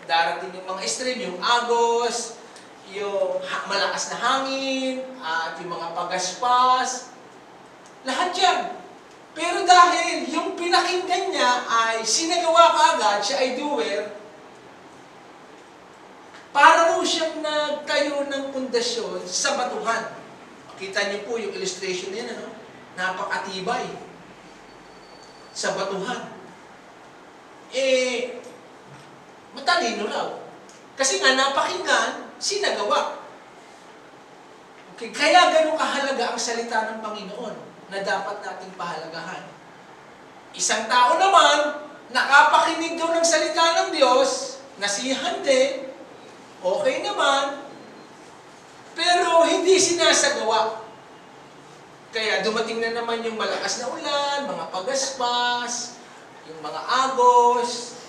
darating yung mga stream, yung agos, yung malakas na hangin, at yung mga pagaspas, lahat yan. Pero dahil yung pinakinggan niya ay sinagawa kaagad, siya ay doer, para mo siyang nagtayo ng pundasyon sa batuhan. Kita niyo po yung illustration niya, ano? Napakatibay sa batuhan. Matalino raw. Kasi nga napakinggan, sinagawa. Okay, kaya ganun kahalaga ang salita ng Panginoon na dapat nating pahalagahan. Isang tao naman, nakapakinig daw ng salita ng Diyos, nasihan din, okay naman, pero hindi sinasagawa. Kaya dumating na naman yung malakas na ulan, mga pagaspas, yung mga agos,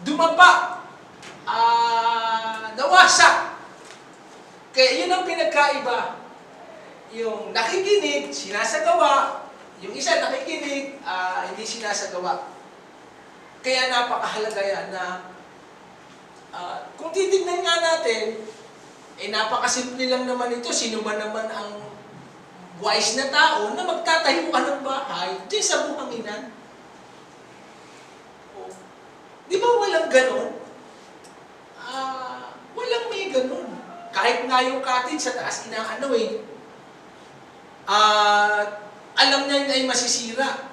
dumapa, nawasak. Kaya yun ang pinagkaiba. Yung nakikinig, sinasagawa. Yung isa nakikinig, hindi sinasagawa. Kaya napakahalaga yan na kung titignan nga natin, napakasimple lang naman ito. Sino ba naman ang wise na tao na magtatayo ka ng bahay dyan sa buhanginan? Di ba walang ganon? Walang may ganon. Kahit nga yung cottage sa taas, inaano alam niya ay masisira.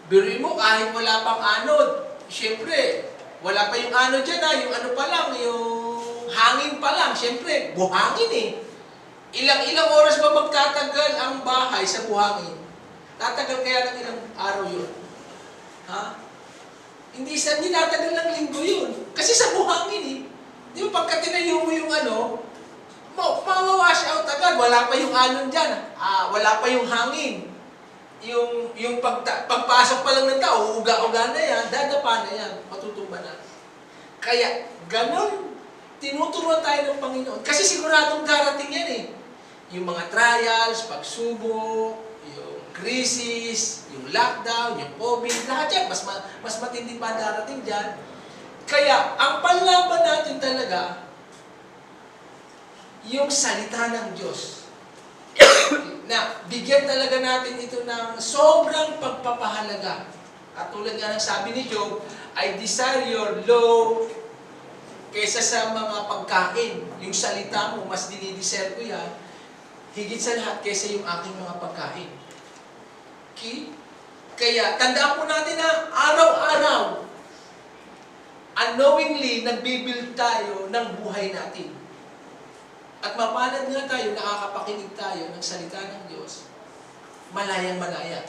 Biruin mo, kahit wala pang anod, syempre, wala pa yung anod dyan yung ano pa lang, yung hangin pa lang, syempre, buhangin Ilang oras ba magtatagal ang bahay sa buhangin? Tatagal kaya ng ilang araw yun? Ha? Hindi tatagal ng linggo yun. Kasi sa buhangin Di ba pagka tinayo mo yung mawawash out agad, wala pa yung anon dyan. Wala pa yung hangin. Yung pagpasok pa lang ng tao, uga-uga na yan, dadapa na yan, matutumba na. Kaya, ganon, tinuturuan tayo ng Panginoon. Kasi siguradong darating yan Yung mga trials, pagsubok, yung crisis, yung lockdown, yung COVID, lahat yan, mas matindi pa darating dyan. Kaya, ang panlaban natin talaga, yung salita ng Diyos. Na, bigyan talaga natin ito ng sobrang pagpapahalaga. At tulad nga ng sabi ni Job, I desire your law kaysa sa mga pagkain. Yung salita mo, mas dinidesire ko yan, higit sa lahat kaysa yung aking mga pagkain. Okay? Kaya, tandaan po natin na araw-araw, unknowingly, nagbibuild tayo ng buhay natin. At mapalad nga tayo, nakakapakinig tayo ng salita ng Diyos, malayang-malaya.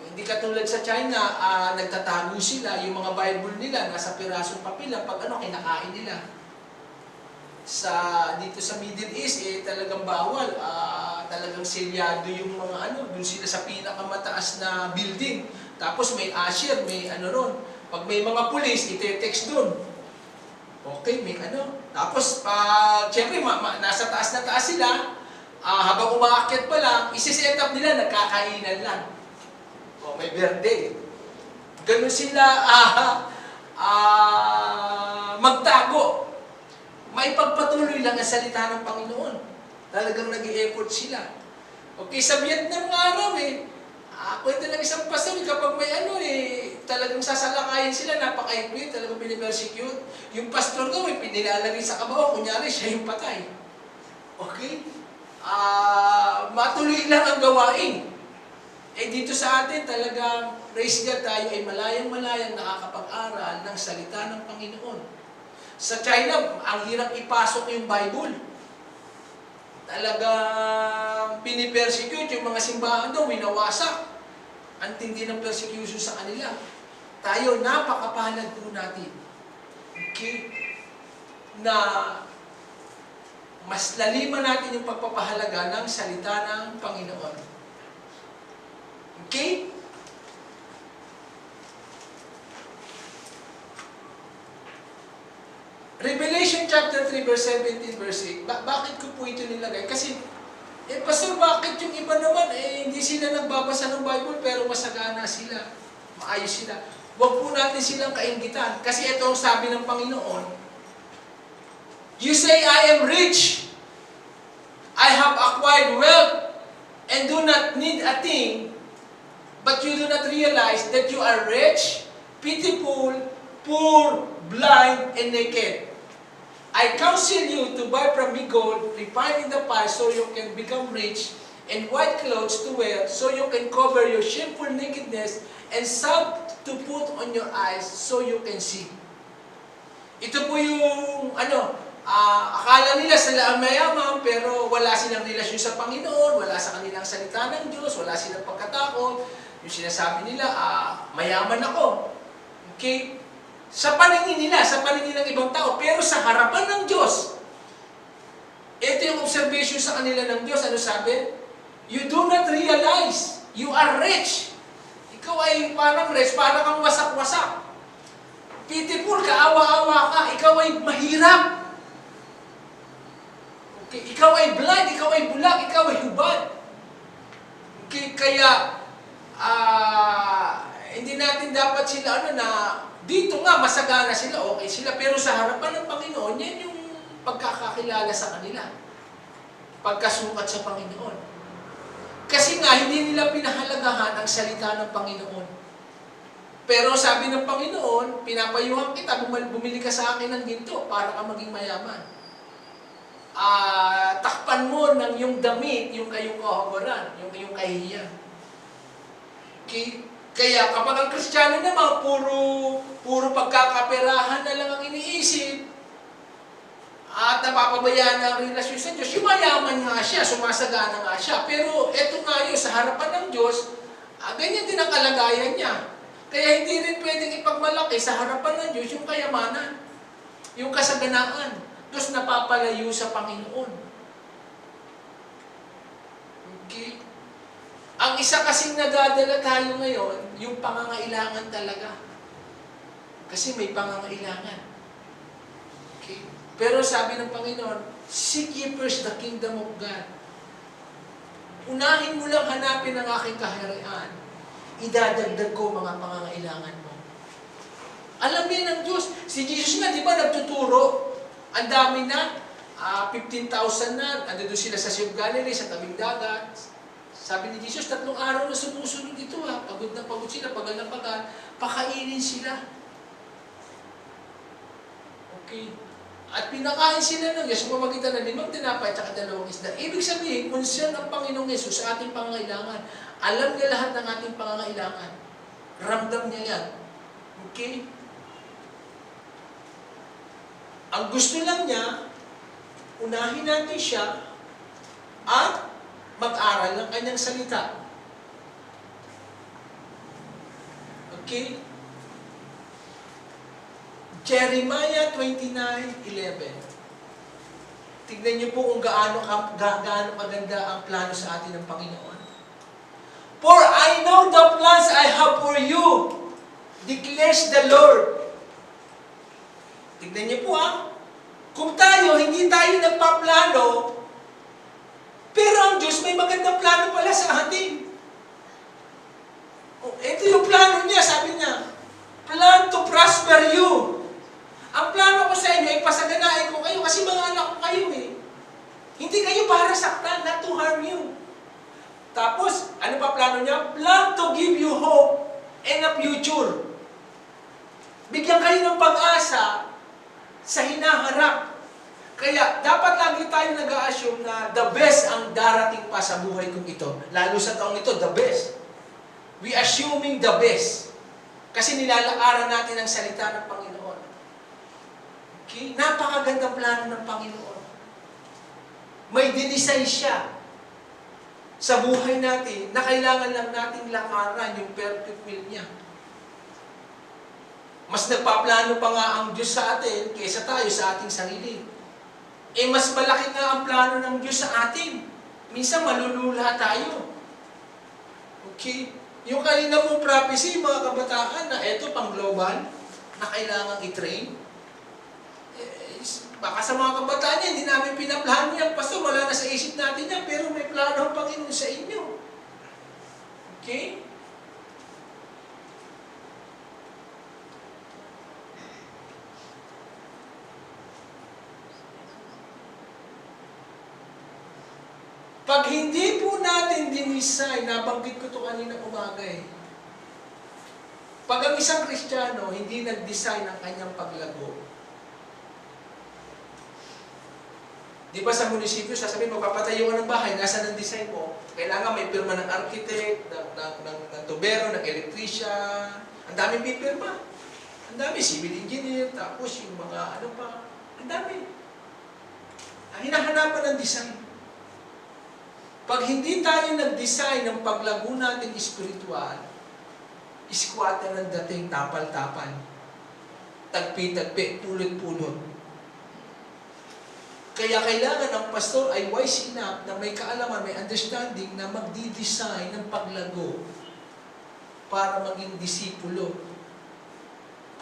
Hindi katulad sa China, nagtatago sila, yung mga Bible nila, nasa pirasong papel, pag kinakain nila. Dito sa Middle East, talagang bawal, talagang selyado yung mga dun sila sa pinakamataas na building. Tapos may usher, may ron. Pag may mga pulis, ite-text dun. Okay, may Tapos, siyempre, nasa taas na taas sila, habang umaakyat pa lang, isi-set up nila, nagkakainan lang. May birthday. Ganun sila magtago. May pagpatuloy lang ang salita ng Panginoon. Talagang nag-i-effort sila. Okay, sa Vietnam nga araw kwento ng isang pastor, kapag may talagang sasalakayin sila, napaka-equate, talagang pinipersecute. Yung pastor daw, pinilalagay sa kabaw, kunyari siya yung patay. Okay? Matuloy lang ang gawain. Dito sa atin, talagang, praise God, tayo ay malayang-malayang nakakapag-aral ng salita ng Panginoon. Sa China, ang hirap ipasok yung Bible. Talagang pinipersecute yung mga simbahan daw, winawasak. Ang tindi ng persecution sa kanila. Tayo, napakapahalag po natin. Okay? Na mas laliman natin yung pagpapahalaga ng salita ng Panginoon. Okay? Revelation chapter 3, verse 17, verse 8. Bakit ko po ito nilagay? Kasi, Pastor, bakit yung iba naman, hindi sila nagbabasa ng Bible, pero masagana sila. Maayos sila. Huwag po natin silang kainggitan. Kasi ito ang sabi ng Panginoon, you say, I am rich. I have acquired wealth and do not need a thing. But you do not realize that you are rich, pitiful, poor, blind, and naked. I counsel you to buy from me gold, refined in the fire, so you can become rich, and white clothes to wear, so you can cover your shameful nakedness, and salve to put on your eyes, so you can see. Ito po yung, akala nila sila ang mayaman, pero wala silang relasyon sa Panginoon, wala sa kanilang salita ng Diyos, wala silang pagkatakot. Yung sinasabi nila, mayaman ako. Okay? Sa paningin nila, sa paningin ng ibang tao, pero sa harapan ng Diyos, ito yung observation sa kanila ng Diyos. Ano sabi? You do not realize you are rich. Ikaw ay parang rich, parang kang wasak-wasak. Pitiful, kaawa-awa ka. Ikaw ay mahirap. Okay? Ikaw ay blind, ikaw ay bulag, ikaw ay hubad. Okay? Kaya, hindi natin dapat sila, dito nga, masagana sila, okay sila. Pero sa harapan ng Panginoon, yan yung pagkakakilala sa kanila. Pagkasukat sa Panginoon. Kasi nga, hindi nila pinahalagahan ang salita ng Panginoon. Pero sabi ng Panginoon, pinapayuhan kita, bumili ka sa akin ng ginto para ka maging mayaman. Takpan mo ng yung damit, yung kayong kahawaran, yung kayong kahihiyan. Okay? Kaya kapag ang Kristiyano naman, puro pagkakaperahan na lang ang iniisip, at napapabayaan ang relasyon sa Diyos, yung mayaman nga siya, sumasagana nga siya. Pero eto nga yun, sa harapan ng Diyos, ganyan din ang kalagayan niya. Kaya hindi rin pwedeng ipagmalaki sa harapan ng Diyos yung kayamanan, yung kasaganaan. Diyos napapalayo sa Panginoon. Okay? Ang isa kasing nadadala tayo ngayon, yung pangangailangan talaga. Kasi may pangangailangan. Okay? Pero sabi ng Panginoon, seek ye first the kingdom of God. Unahin mo lang hanapin ang aking kaharian. Idadagdag ko mga pangangailangan mo. Alam niya ng Diyos. Si Jesus nga, di ba, nagtuturo? Ang dami na. 15,000 na. Ando sila sa Sea of Galilee, sa tabing dagat. Sabi ni Jesus, 3 araw na sumusunod ito. Pagod na pagod sila, pagal na pagal. Pakainin sila. Okay. At pinakain sila ng Diyos, pamamagitan ng 5 tinapay at 2 isda. Ibig sabihin, concern ang Panginoong Yesus sa ating pangangailangan. Alam niya lahat ng ating pangangailangan. Ramdam niya yan. Okay? Ang gusto lang niya, unahin natin siya at mag-aral ng kanyang salita. Okay? Jeremiah 29:11. Tignan niyo po kung gaano kaganda ang plano sa atin ng Panginoon. For I know the plans I have for you, declares the Lord. Tignan niyo po kung tayo, hindi tayo nagpaplano, pero ang Diyos may magandang plano pala sa atin. Ito yung plano niya, sabi niya, plan to prosper you. Ang plano ko sa inyo ay pasaganain ko kayo kasi mga anak ko kayo Hindi kayo para saktan, not to harm you. Tapos, ano pa plano niya? Plan to give you hope and a future. Bigyan kayo ng pag-asa sa hinaharap. Kaya, dapat lagi tayo nag-a-assume na the best ang darating pa sa buhay kong ito. Lalo sa taong ito, the best. We assuming the best. Kasi nilalakaran natin ang salita ng Panginoon. Okay? Napakagandang plano ng Panginoon. May dinisay siya sa buhay natin na kailangan lang nating lakaran yung perfect will niya. Mas nagpaplano pa nga ang Diyos sa atin kaysa tayo sa ating sarili. Mas malaki nga ang plano ng Diyos sa atin. Minsan malulula tayo. Okay? Yung kanina mong prophecy, mga kabataan, na eto pang global, na kailangang i-train. Baka sa mga kabataan niya, hindi namin pinaplano yan. Pastor, wala na sa isip natin yan, pero may plano ang Panginoon sa inyo. Okay? Pag hindi po natin dinesign, nabanggit ko ito kanina umaga eh. Pag ang isang Kristiyano hindi nag-design ng kanyang paglago, di ba sa munisipyo, sasabihin, magpapatayo ka ng bahay, nasa ng design mo, kailangan may pirma ng architect, ng tubero, ng electrician, ang dami may pirma. Ang dami, civil engineer, tapos yung mga ano pa, ang dami. Ang hinahanapan ng design. Pag hindi tayo nag-design ng paglago natin espiritual, squatter ang dating, tapal-tapal. Tagpi-tagpi, pulot-pulot. Kaya kailangan ang pastor ay wise enough na may kaalaman, may understanding na magdi-design ng paglago para maging disipulo.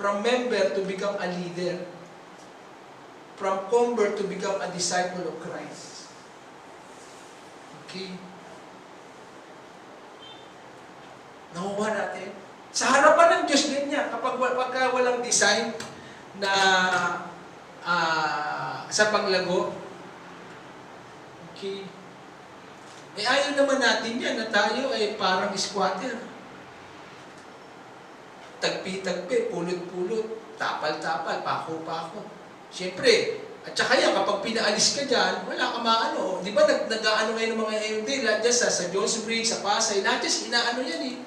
From member to become a leader. From convert to become a disciple of Christ. Okay? Nakuha natin? Sa harapan ng Diyos ganyan, pagka walang design na sa paglago, okay, eh ayaw naman natin yan na tayo ay parang squatter. Tagpi-tagpi, pulot-pulot, tapal-tapal, pako-pako. Siyempre, at saka yan, kapag pinaalis ka dyan, wala ka maano. Di ba nag-ano ngayon ng mga AMD, lahat dyan sa Jones Bridge, sa Pasay, lahat dyan, inaano yan eh.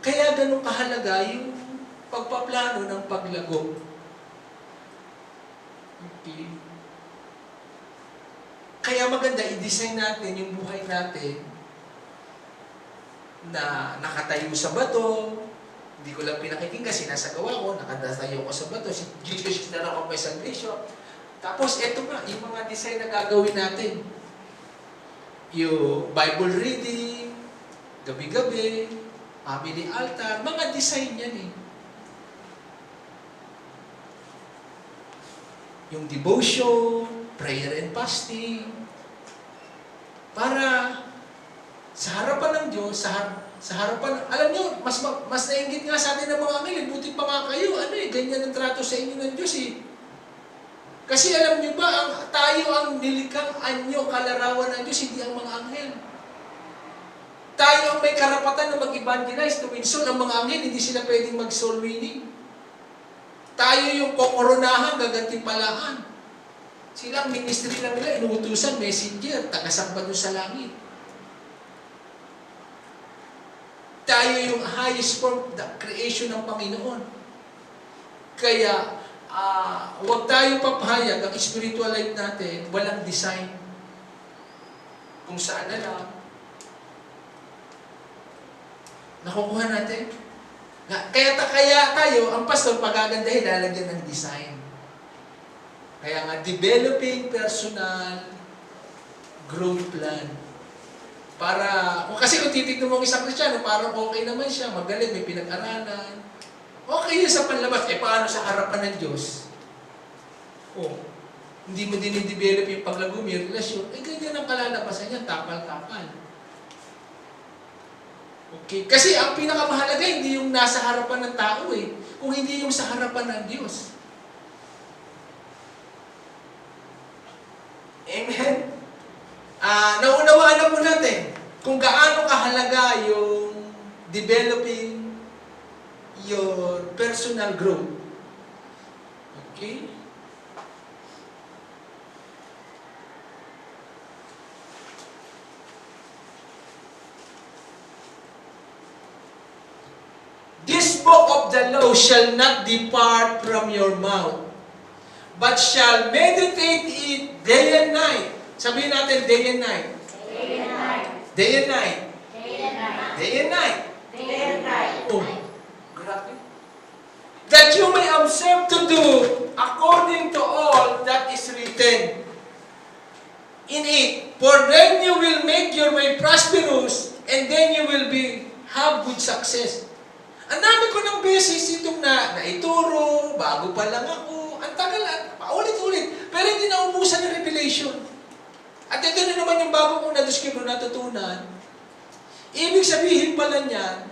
Kaya ganun kahalaga yung pagpaplano ng paglago. Okay. Kaya maganda i-design natin yung buhay natin na nakatayo sa bato. Hindi ko lang pinakikinggan, sinasagawa ko, nakatayo ko sa bato. Si Jesus na lang ako may salvation. Tapos eto nga, yung mga design na gagawin natin. Yung Bible reading, gabi-gabi, family altar, mga design yan eh. Yung devotion, prayer and fasting, para sa harapan ng Diyos, sa harapan, alam nyo, mas nainggit nga sa atin ng mga anghel, buti pa nga kayo, ganyan ang trato sa inyo ng Diyos eh. Kasi alam nyo ba, tayo ang nilikang anyo, kalarawan ng Diyos, hindi ang mga anghel. Tayo ang may karapatan na mag-evangelize, to win soul. Ang mga anghel, hindi sila pwedeng mag-soul winning. Tayo yung kokoronahan, gagantimpalaan. Sila ang ministry lang nila, inuutusan, messenger, tagasakba doon sa langit. Tayo yung highest form, the creation ng Panginoon. Kaya, huwag tayo papahayag, ang spiritual life natin, walang design. Kung saan na lang, nakukuha natin. Kaya tayo, ang pastor, pagagandahin, lalagyan ng design. Kaya nga, developing personal growth plan. Para, kasi kung titignan mo ang isang Kristiyano, parang okay naman siya, magaling, may pinag-aralan. Okay yun sa panlabas. Paano sa harapan ng Diyos? Hindi mo din i-develop yung paglago, may relasyon, ganyan ang kalalabasan niya, tapal-tapal. Okay? Kasi ang pinakamahalaga, hindi yung nasa harapan ng tao eh, kung hindi yung sa harapan ng Diyos. Amen? Naunawaan na po natin kung gaano kahalaga yung developing your personal growth. Okay? This book of the law shall not depart from your mouth, but shall meditate it day and night. Sabihin natin, day and night. Day and night. Day and night. Day and night. Day and night. Day and night. Grabe. That you may observe to do according to all that is written in it. For then you will make your way prosperous, and then you will have good success. Ang dami ko ng beses itong naituro, bago pa lang ako, ang tagal, paulit-ulit, pero hindi naubusan ng revelation. At ito na naman yung bago kong na-describe o natutunan. Ibig sabihin pala niyan,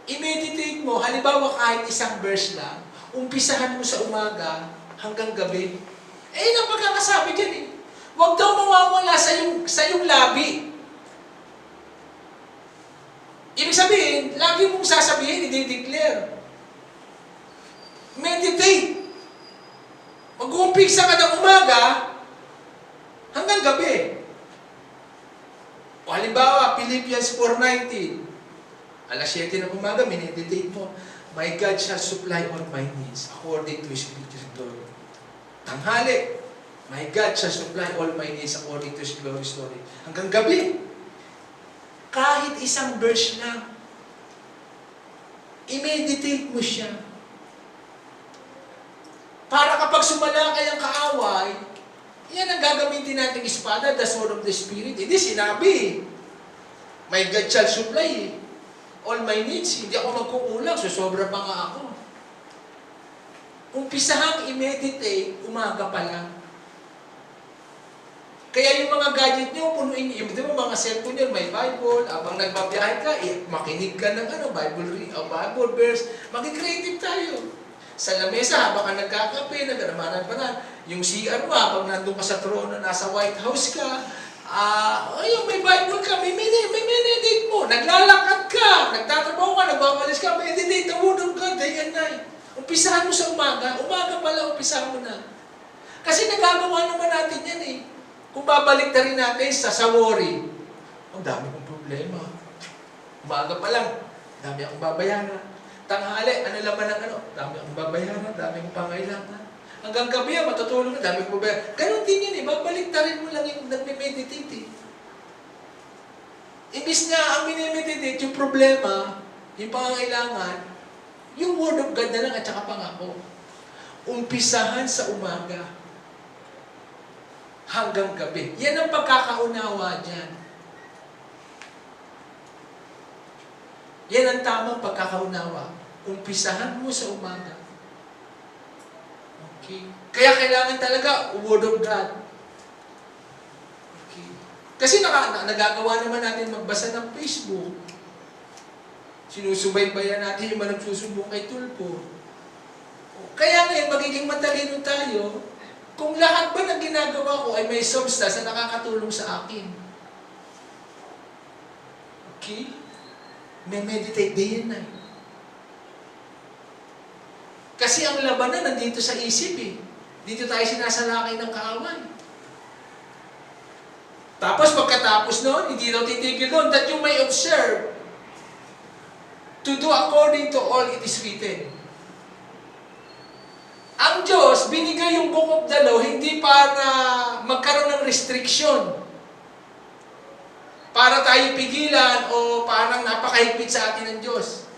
i-meditate mo, halimbawa kahit isang verse lang, umpisahan mo sa umaga hanggang gabi. Eh, ang pagkakasabi dyan eh. Huwag daw mawawala sa yung labi. Ibig sabihin, lagi mong sasabihin, i-declare. Meditate. Mag-uumpisa ka ng umaga hanggang gabi. O halimbawa, Philippians 4:19. Alas 7 ng umaga, mineditate mo. My God shall supply all my needs according to His riches and glory. Tanghali, my God shall supply all my needs according to His glorious glory. Hanggang gabi, kahit isang verse lang, i-meditate mo siya. Para kapag sumalakay ang kaaway, yan ang gagamitin nating espada, the sword of the Spirit. Hindi sinabi, my God shall supply all my needs. Hindi ako magkukulang, sobra pa nga ako. Umpisahang i-meditate, umaga pa lang. Kaya yung mga gadget nyo, punuin nyo, di ba mga cellphone nyo, may Bible, abang nagbabiyahe ka, makinig ka ng Bible verse, maging creative tayo. Sa lamesa, habang ka nagkakape, nagdaramanan, yung CR mo, habang nandun ka sa trono, nasa White House ka, yung may Bible ka, may meditate mo, naglalakad ka, nagtatrabaho ka, nagbabalis ka, meditate the word of God, day and night. Umpisahan mo sa umaga pala, umpisahan mo na. Kasi nagagawa naman natin yan eh. Kung babalik na rin natin sa worry, ang dami kong problema. Umaga pa lang, dami akong babayaran. Tanghali, ano laman ng ano? Dami akong babayaran, dami akong pangailangan. Hanggang gabi, matutulog na, dami akong babayaran. Ganon din yun eh, babalik na rin mo lang yung nagme-meditate eh. Imbis na ang minimeditate, yung problema, yung pangailangan, yung word of God na lang at saka pangako. Umpisahan sa umaga hanggang gabi. Yan ang pagkakaunawa dyan. Yan ang tamang pagkakaunawa. Umpisahan mo sa umaga. Okay? Kaya kailangan talaga word of God. Okay? Kasi nagagawa naman natin magbasa ng Facebook. Sinusubaybayan natin yung mga nagsusumbong kay Tulpo. Kaya ngayon, magiging matalino tayo kung lahat ba ng ginagawa ko ay may substance na nakakatulong sa akin. Okay? May meditate day and night. Kasi ang labanan nandito sa isip eh. Dito tayo sinasalakay ng kaaway. Tapos pagkatapos noon, hindi daw titigil doon that you may observe to do according to all it is written. Ang Diyos, binigay yung book of the law hindi para magkaroon ng restriction. Para tayo pigilan o parang napakahigpit sa atin ng Diyos.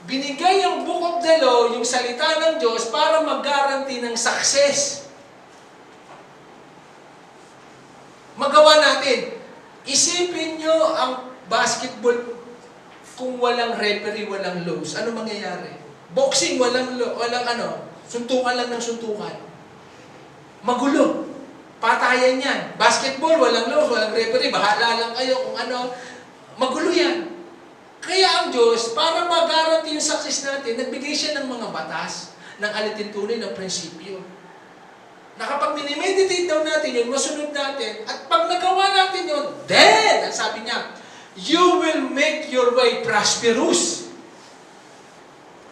Binigay yung book of the law, yung salita ng Diyos, para mag-guarantee ng success. Magawa natin. Isipin nyo ang basketball kung walang referee, walang laws. Ano mangyayari? Boxing, walang suntukan lang ng suntukan. Magulo. Patayan yan. Basketball, walang laws, walang referee. Bahala lang kayo kung ano. Magulo yan. Kaya ang Diyos, para mag-guarantee yung success natin, nagbigay siya ng mga batas, ng alitintunay, ng prinsipyo. Na kapag minimeditate daw natin yun, masunod natin, at pag nagawa natin yun, then, ang sabi niya, you will make your way prosperous.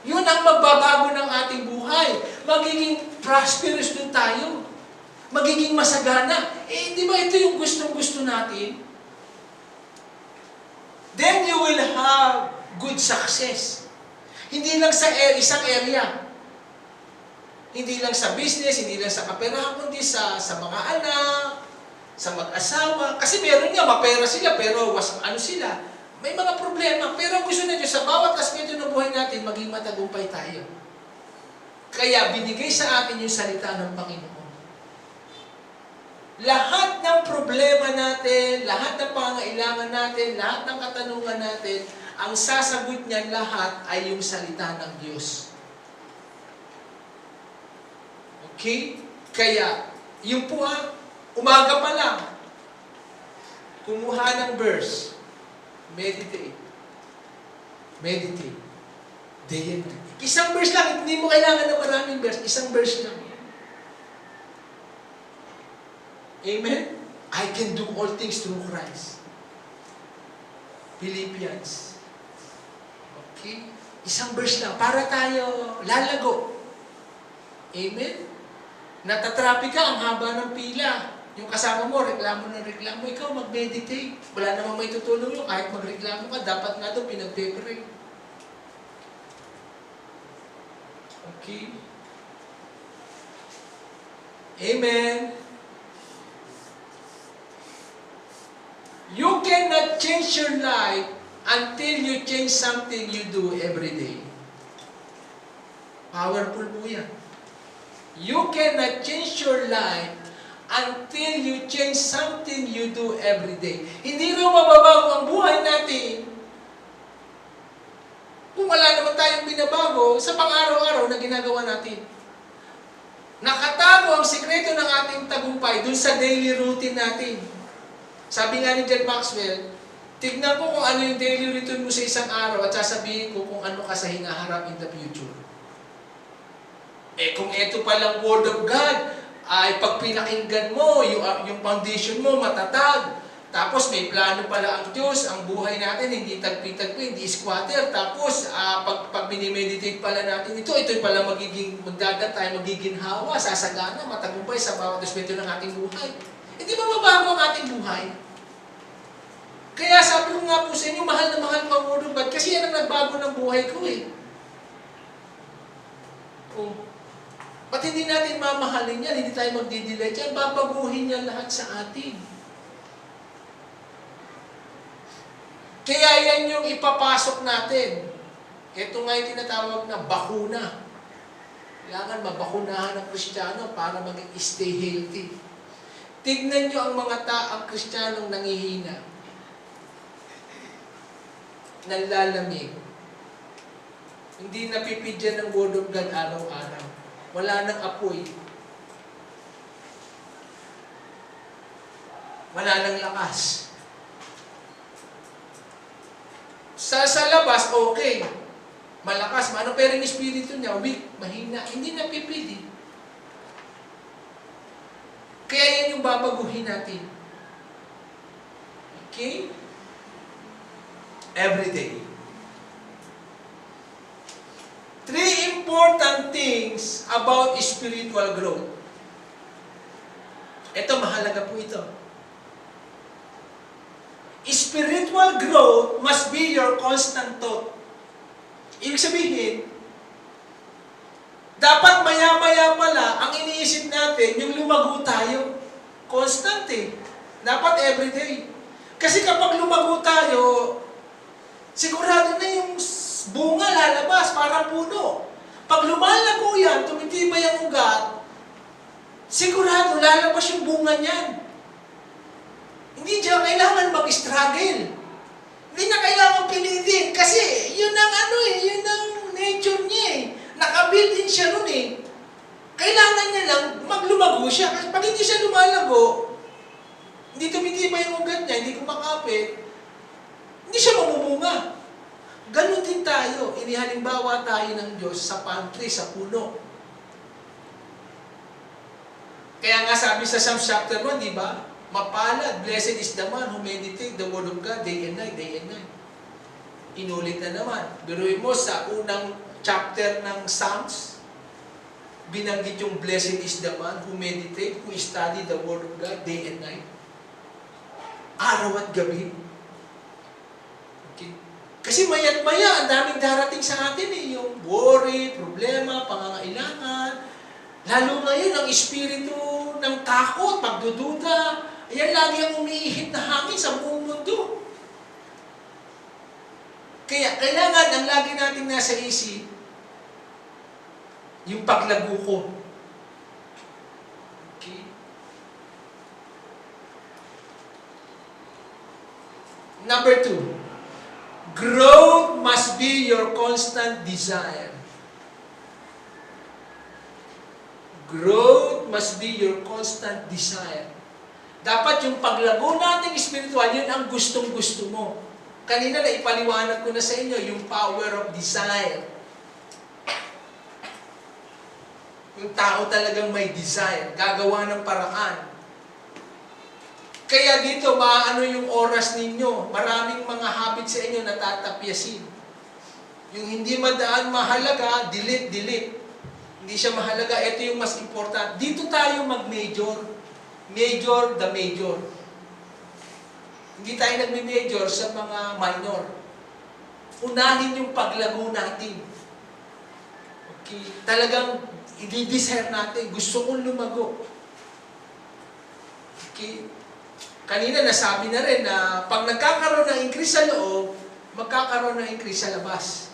Yun ang magbabago ng ating buhay. Magiging prosperous din tayo. Magiging masagana. Eh, di ba ito yung gustong-gusto natin? Then you will have good success. Hindi lang sa isang area. Hindi lang sa business, hindi lang sa kaperahan, kundi sa mga anak, sa mag-asawa. Kasi meron nga, mapera sila, pero ano sila? May mga problema. Pero gusto na Diyos, sa bawat aspeto ng buhay natin, maging matagumpay tayo. Kaya binigay sa atin yung salita ng Panginoon. Lahat ng problema natin, lahat ng pangailangan natin, lahat ng katanungan natin, ang sasagot niyan lahat ay yung salita ng Diyos. Okay? Kaya, yung po umaga pa lang, kumuha ng verse, meditate. Meditate. Day and night. Isang verse lang, hindi mo kailangan ng maraming verse, isang verse lang. Amen? I can do all things through Christ. Philippians. Okay? Isang verse lang para tayo lalago. Amen? Natatraffic ka, ang haba ng pila. Yung kasama mo, reklamo ng reklamo, ikaw mag-meditate. Wala namang may tutulong yun. Kahit magreklamo ka, dapat nga doon pinag-pray. Okay? Amen? You cannot change your life until you change something you do every day. Powerful po yan. You cannot change your life until you change something you do every day. Hindi raw mababago ang buhay natin kung wala naman tayong binabago sa pang-araw-araw na ginagawa natin. Nakatago ang sikreto ng ating tagumpay dun sa daily routine natin. Sabi nga ni John Maxwell, tignan ko kung ano yung daily routine mo sa isang araw at sasabihin ko kung ano ka sa hinaharap in the future. Kung ito palang Word of God, ay pag pinakinggan mo, yung foundation mo matatag, tapos may plano pala ang Diyos, ang buhay natin, hindi tagpi-tagpi, hindi squatter, tapos pag minimeditate pala natin ito pala magdagat tayo, magiginhawa, sasagana, matagumpay sa bawat aspekto ng ating buhay. Hindi ba mabago ang ating buhay? Kaya sabi ko nga po sa inyo, mahal na mahal ko ang Word of God, kasi yan ang nagbago ng buhay ko eh. Oh. Ba't hindi natin mamahalin yan? Hindi tayo magdidelight yan. Babaguhin yan lahat sa atin. Kaya yan yung ipapasok natin. Ito nga yung tinatawag na bakuna. Kailangan mabakunahan ng Kristiyano para mag-stay healthy. Tignan nyo ang mga ang Kristiyanong nangihina. Nanlalamig. Hindi napipidyan ng Word of God araw-araw. Wala nang apoy. Wala nang lakas. Sa labas, okay. Malakas. Ano pero yung espiritu niya? Weak, mahina. Hindi napipili. Kaya yan yung babaguhin natin. Okay? Every day. 3 important things about spiritual growth. Ito, mahalaga po ito. Spiritual growth must be your constant thought. Ibig sabihin, dapat maya-maya pala ang iniisip natin yung lumago tayo. Constant eh. Dapat everyday. Kasi kapag lumago tayo, sigurado na yung bunga lalabas, parang puno. Pag lumalago yan, tumitibay ang ugat, sigurado lalabas yung bunga niyan. Hindi dyan kailangan mag-struggle. Hindi na kailangan pilitin. Kasi yun ang yun ang nature niya eh. Nakabuild in siya nun eh. Kailangan niya lang maglumago siya. Kasi pag hindi siya lumalago, hindi tumitibay yung ugat niya, hindi kumakapit, hindi siya mamumunga. Ganon din tayo, inihalimbawa tayo ng Diyos sa pantry, sa puno. Kaya nga sabi sa Psalms chapter 1, di ba? Mapalad, blessed is the man who meditate the Word of God day and night, day and night. Inulit na naman. Biruin mo sa unang chapter ng Psalms, binanggit yung blessed is the man who meditate, who study the Word of God day and night. Araw at gabi. Okay. Kasi maya't maya, ang daming darating sa atin eh. Yung worry, problema, pangangailangan. Lalo ngayon, ang espiritu ng takot, pagdududa, ayan lagi ang umiihip na hangin sa buong mundo. Kaya kailangan ang lagi nating nasa isip, yung paglago ko. Okay? Number 2. Growth must be your constant desire. Growth must be your constant desire. Dapat yung paglago nating spiritual, yun ang gustong-gusto mo. Kanina na ipaliwanag ko na sa inyo yung power of desire. Yung tao talagang may desire, gagawa ng paraan. Kaya dito, maano yung oras ninyo. Maraming mga habit sa inyo na tatapyasin. Yung hindi mahalaga, delete. Hindi siya mahalaga, ito yung mas important. Dito tayo mag-major. Major the major. Hindi tayo nagme-major sa mga minor. Unahin yung paglago natin. Okay? Talagang i-desire natin. Gusto kong lumago. Okay? Kanina nasabi na rin na pag nagkakaroon ng increase sa loob, magkakaroon ng increase sa labas.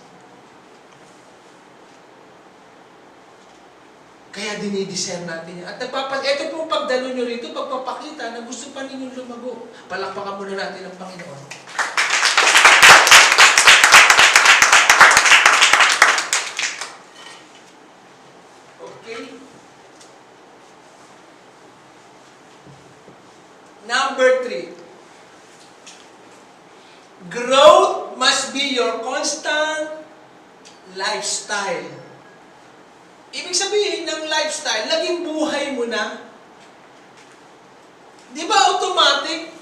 Kaya dinidiscern natin yan. At ito pong pagdalo nyo rito, pagpapakita na gusto pa ninyong lumago. Palakpakan muna natin ang Panginoon. Okay? Number 3. Growth must be your constant lifestyle. Ibig sabihin ng lifestyle, naging buhay mo na. Di ba automatic?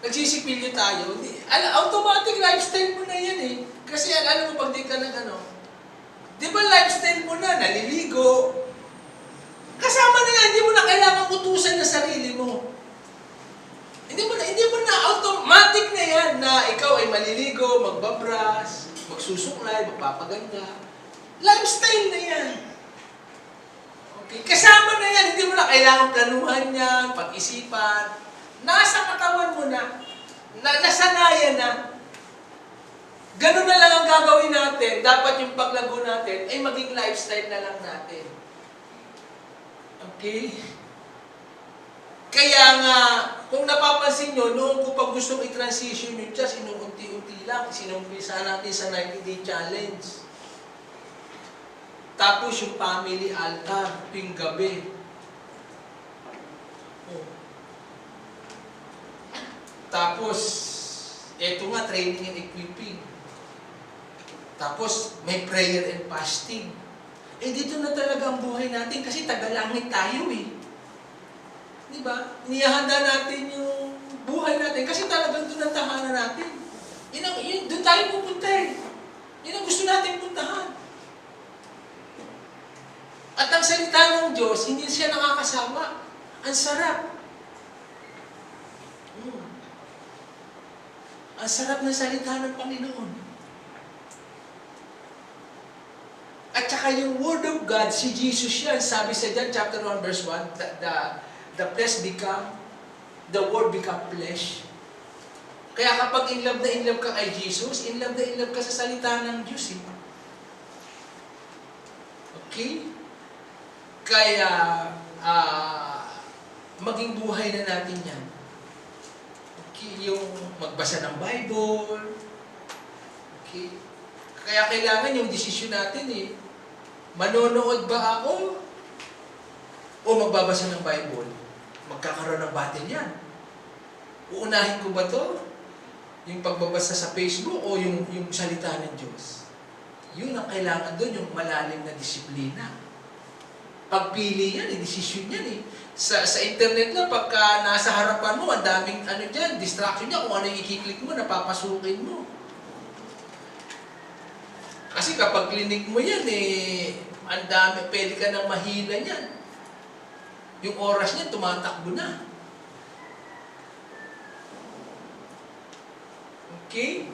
Nagsisipilyo tayo. Automatic lifestyle mo na yan eh. Kasi alam mo pag di ka di ba lifestyle mo na, naliligo. Kasama na yan, hindi mo na kailangan utusan na sarili mo. Hindi mo na automatic na yan na ikaw ay maliligo, magbabras, magsusuklay, magpapaganda. Lifestyle na yan. Okay. Kasama na yan. Hindi mo na kailangan planuhan yan, pag-isipan. Nasa katawan mo na. Nasanayan na. Ganun na lang ang gagawin natin. Dapat yung paglago natin ay maging lifestyle na lang natin. Okay? Kaya nga, kung napapansin nyo, noong ko pag gustong i-transition yung just, inuunti-unti lang. Sinumpisa natin sa 90-day challenge. Tapos yung family altar, tuwing gabi. Oh. Tapos, eto nga, training and equipping. Tapos, may prayer and fasting. Dito na talaga ang buhay natin kasi tagalangit tayo eh. Di ba? Niyahanda natin yung buhay natin kasi talagang doon ang tahanan natin. Doon tayo pupunta eh. Yun ang gusto natin puntahan. At ang salita ng Diyos, hindi siya nakakasawa. Ang sarap. Ang sarap ng salita ng Panginoon. At saka yung Word of God, si Jesus yan. Sabi sa John chapter 1 verse 1, the Word become flesh. Kaya kapag in love ka kay Jesus, in love ka sa salita ng Diyos. Okay? Kaya, maging buhay na natin yan. Okay, yung magbasa ng Bible. Okay. Kaya kailangan yung desisyon natin eh. Manonood ba ako? O magbabasa ng Bible? Magkakaroon ng battle yan. Uunahin ko ba to? Yung pagbabasa sa Facebook o yung salita ng Diyos? Yun ang kailangan doon, yung malalim na disiplina. Pagpili yan, desisyon yan eh. Sa internet na, pagka nasa harapan mo, ang daming dyan, distraction niya, kung ano yung i-click mo, napapasukin mo. Kasi kapag clinic mo yan ang dami, pwede ka nang mahila yan. Yung oras niya, tumatakbo na. Okay?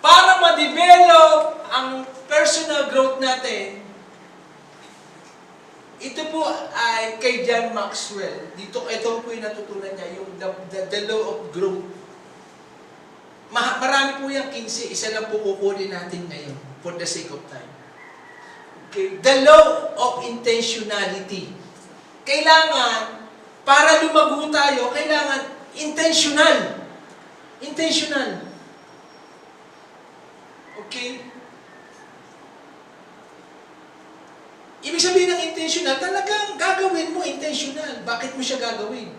Para ma-develop ang personal growth natin, ito po ay kay John Maxwell. Ito po yung natutunan niya, yung the law of growth. Marami po yung 15, isa lang po kukunin natin ngayon for the sake of time. Okay. The law of intentionality. Kailangan, para lumago tayo, kailangan intentional. Intentional. Okay? Ibig sabihin ng intentional, talagang gagawin mo intentional. Bakit mo siya gagawin?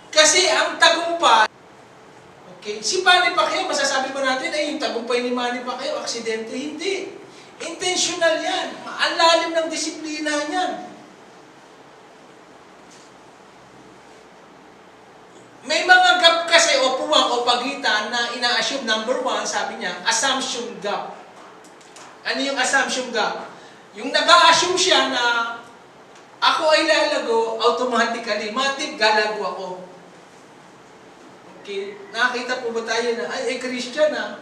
Kasi ang tagumpay, okay, si Manny Pacquiao, masasabi ba natin, ay yung tagumpay ni Manny Pacquiao, aksidente? Hindi. Intentional yan. Ang lalim ng disiplina niyan. May mga gap kasi o puwang o pagitan na ina-assume. Number one, sabi niya, assumption gap. Ano yung assumption gap? Yung nag-a-assume siya na ako ay lalago, automatically, matik, galago ako. Okay, nakakita po ba tayo na, ay Christian na,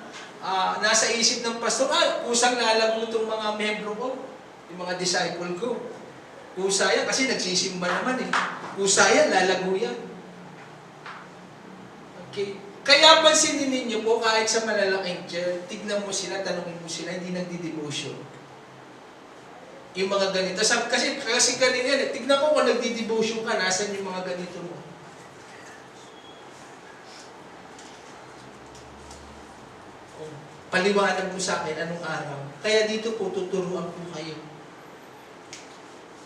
nasa isip ng pastor, kusang lalago itong mga membro ko, yung mga disciple ko. Kusa yan, kasi nagsisimba naman eh. Kusa yan, lalago yan. Okay. Kaya pansinin ninyo po, kahit sa malalaking church, tignan mo sila, tanungin mo sila, hindi nagdi-devotion. Yung mga ganito. Kasi kanina yan, tignan ko kung nagdi-devotion ka, nasan yung mga ganito mo. Paliwanag mo sa akin anong araw. Kaya dito po, tuturuan po kayo.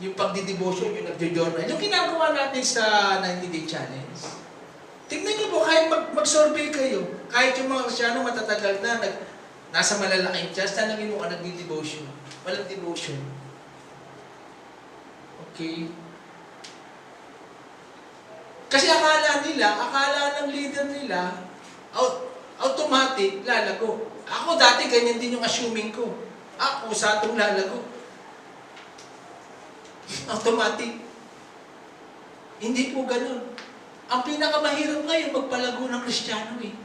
Yung pagdi-devotion, yung nagjo-journal. Yung ginagawa natin sa 90-day challenge. Tingnan niyo po, kahit mag-survey kayo, kahit yung mga Kristyano matatagal na, nasa malalaking church, tanongin mo ka nagdi-devotion. Walang devotion. Okay? Kasi akala ng leader nila, automatic, lalago. Ako dati, ganyan din yung assuming ko. Ako, sa atong lalago. Automatic. Hindi po ganun. Ang pinakamahirap ngayon, magpalago ng Kristiyano eh.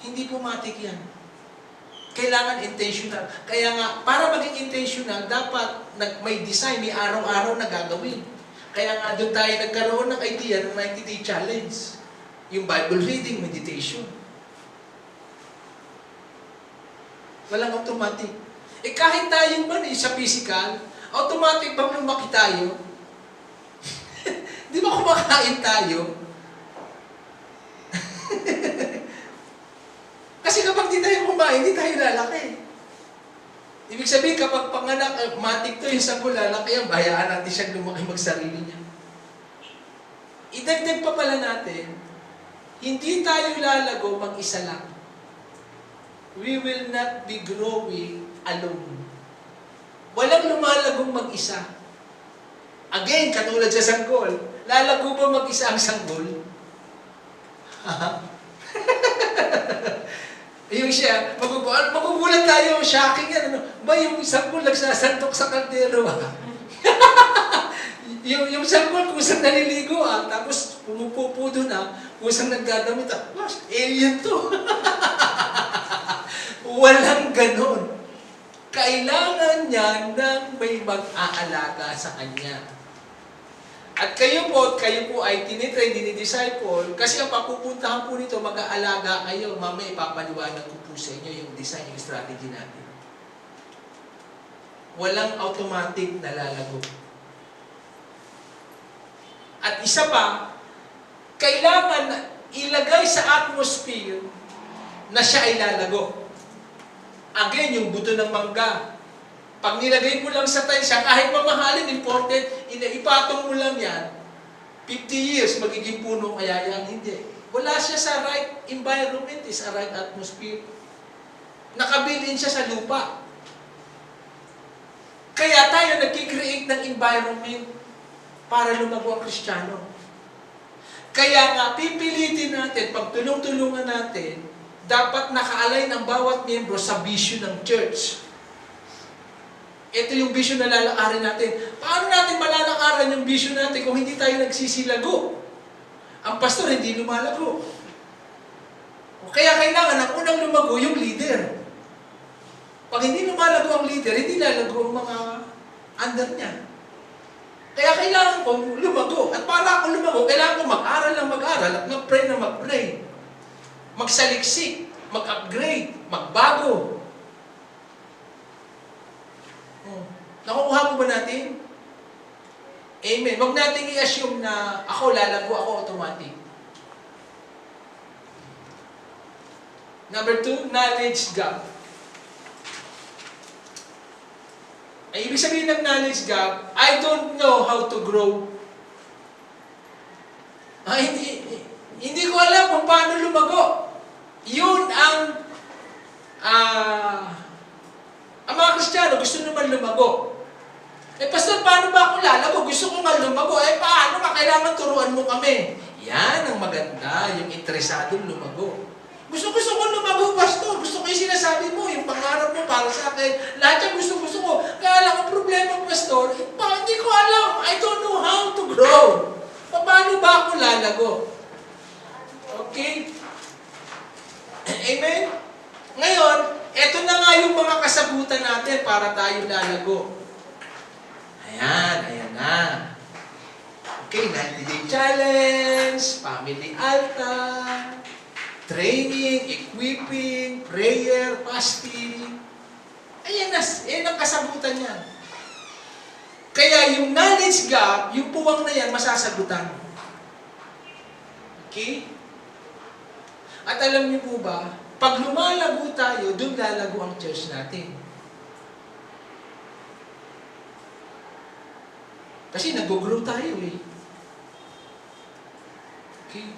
Hindi po matik yan. Kailangan intentional. Kaya nga, para maging intentional, dapat may design, may araw-araw na gagawin. Kaya nga, doon tayo nagkaroon ng idea ng 90-day challenge. Yung Bible reading, meditation. Walang automatic. Kahit tayo man sa physical, automatic bang lumaki tayo? Di ba kumakain tayo? Kasi kapag di tayo kumain, di tayo lalaki. Ibig sabihin, kapag panganak, matik to yung sanggol, lalaki yan, bayaan natin siyang lumaki magsarili niya. Idagdag pa pala natin, hindi tayo lalago mag-isa lang. We will not be growing alone. Walang lumalagong mag-isa. Again, katulad sa sanggol, lalago ba mag-isa ang sanggol? Yung siya, magugulat tayo, shocking yan. Ba yung sanggol nagsasantok sa kaldero? yung sanggol kusang naliligo, tapos pumupupo doon, kusang nagdadamit, alien to. Walang ganon. Kailangan niya ng may mag-aalaga sa kanya. At kayo po ay tinitrain, dinidisciple, kasi ang papupuntahan po nito, mag-aalaga kayo. Mamaya ipapaliwanag ko po sa inyo yung design, yung strategy natin. Walang automatic na lalago. At isa pa, kailangan ilagay sa atmosphere na siya ay lalago. Again, yung buto ng mangga. Pag nilagay mo lang sa tayo siya, kahit mamahalin, important, ipatong mo lang yan, 50 years, magiging puno kaya yan. Hindi. Wala siya sa right environment, sa right atmosphere. Nakabilin siya sa lupa. Kaya tayo nagkikreate ng environment para lumago ang Kristiyano. Kaya nga, pipilitin natin, pag tulong-tulungan natin, dapat naka-align ang bawat miyembro sa vision ng church. Ito yung vision na lalakarin natin. Paano natin malalakaran yung vision natin kung hindi tayo nagsisilago? Ang pastor hindi lumalago. Kaya kailangan ang unang lumago yung leader. Pag hindi lumalago ang leader, hindi lalago ang mga under niya. Kaya kailangan ko lumago. At para ako lumago, kailangan ko mag-aral ng mag-aral at mag-pray na mag-pray. Magsaliksik, mag-upgrade, magbago. Nakukuha mo ba natin? Amen. Huwag natin i-assume na ako lalago, ako automatic. Number 2, knowledge gap. Ay, ibig sabihin ng knowledge gap, I don't know how to grow. Hindi ko alam kung paano lumago. Yun ang naman lumago. Pastor, paano ba ako lalago? Gusto ko nga lumago. Paano ka? Kailangan turuan mo kami. Yan ang maganda, yung interesadong lumago. Gusto ko lumago, Pastor. Gusto ko yung sinasabi mo, yung pangarap mo para sa akin. Lahat yan gusto ko. Kaya lang ang problema, Pastor, hindi ko alam. I don't know how to grow. Paano ba ako lalago? Okay? Amen? Ngayon, eto na nga yung mga kasagutan natin para tayo lalago. Ayan na. Okay, 90-day challenge, family altar, training, equipping, prayer, fasting. Ayan ang kasagutan niya. Kaya yung knowledge gap, yung puwang na yan, masasagutan. Okay? At alam niyo po ba, pag lumalago tayo, doon lalago ang church natin. Kasi nag-grow tayo eh. Okay?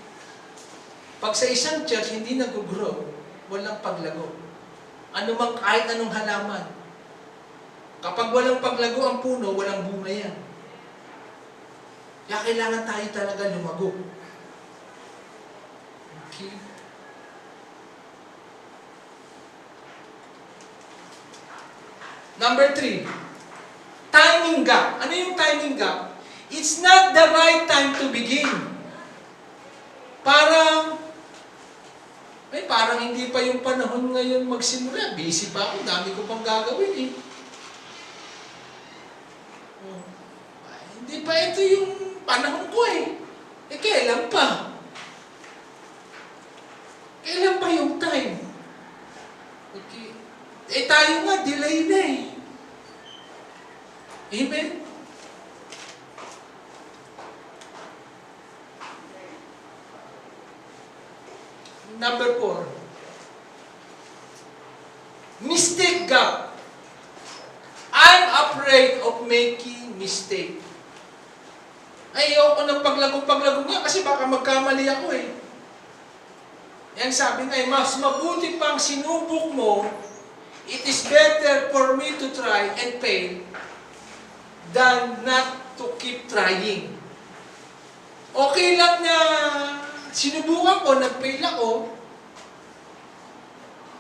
Pag sa isang church hindi nag-grow, walang paglago. Kahit anong halaman. Kapag walang paglago ang puno, walang bunga yan. Kaya kailangan tayo talaga lumago. Okay? Number 3, timing gap. Ano yung timing gap? It's not the right time to begin. Parang hindi pa yung panahon ngayon magsimula. Busy pa ako, dami ko pang gagawin eh. Hindi pa ito yung panahon ko eh. Kailan pa? Kailan pa yung time? Okay. Tayo nga, delay na eh. Amen? Number 4. Mistake gap. I'm afraid of making mistake. Ayoko ng paglago nga kasi baka magkamali ako eh. Yan sabi nga eh, mas mabuti pang sinubok mo, it is better for me to try and fail than not to keep trying. Okay lang na sinubukan ko, nag-fail ako,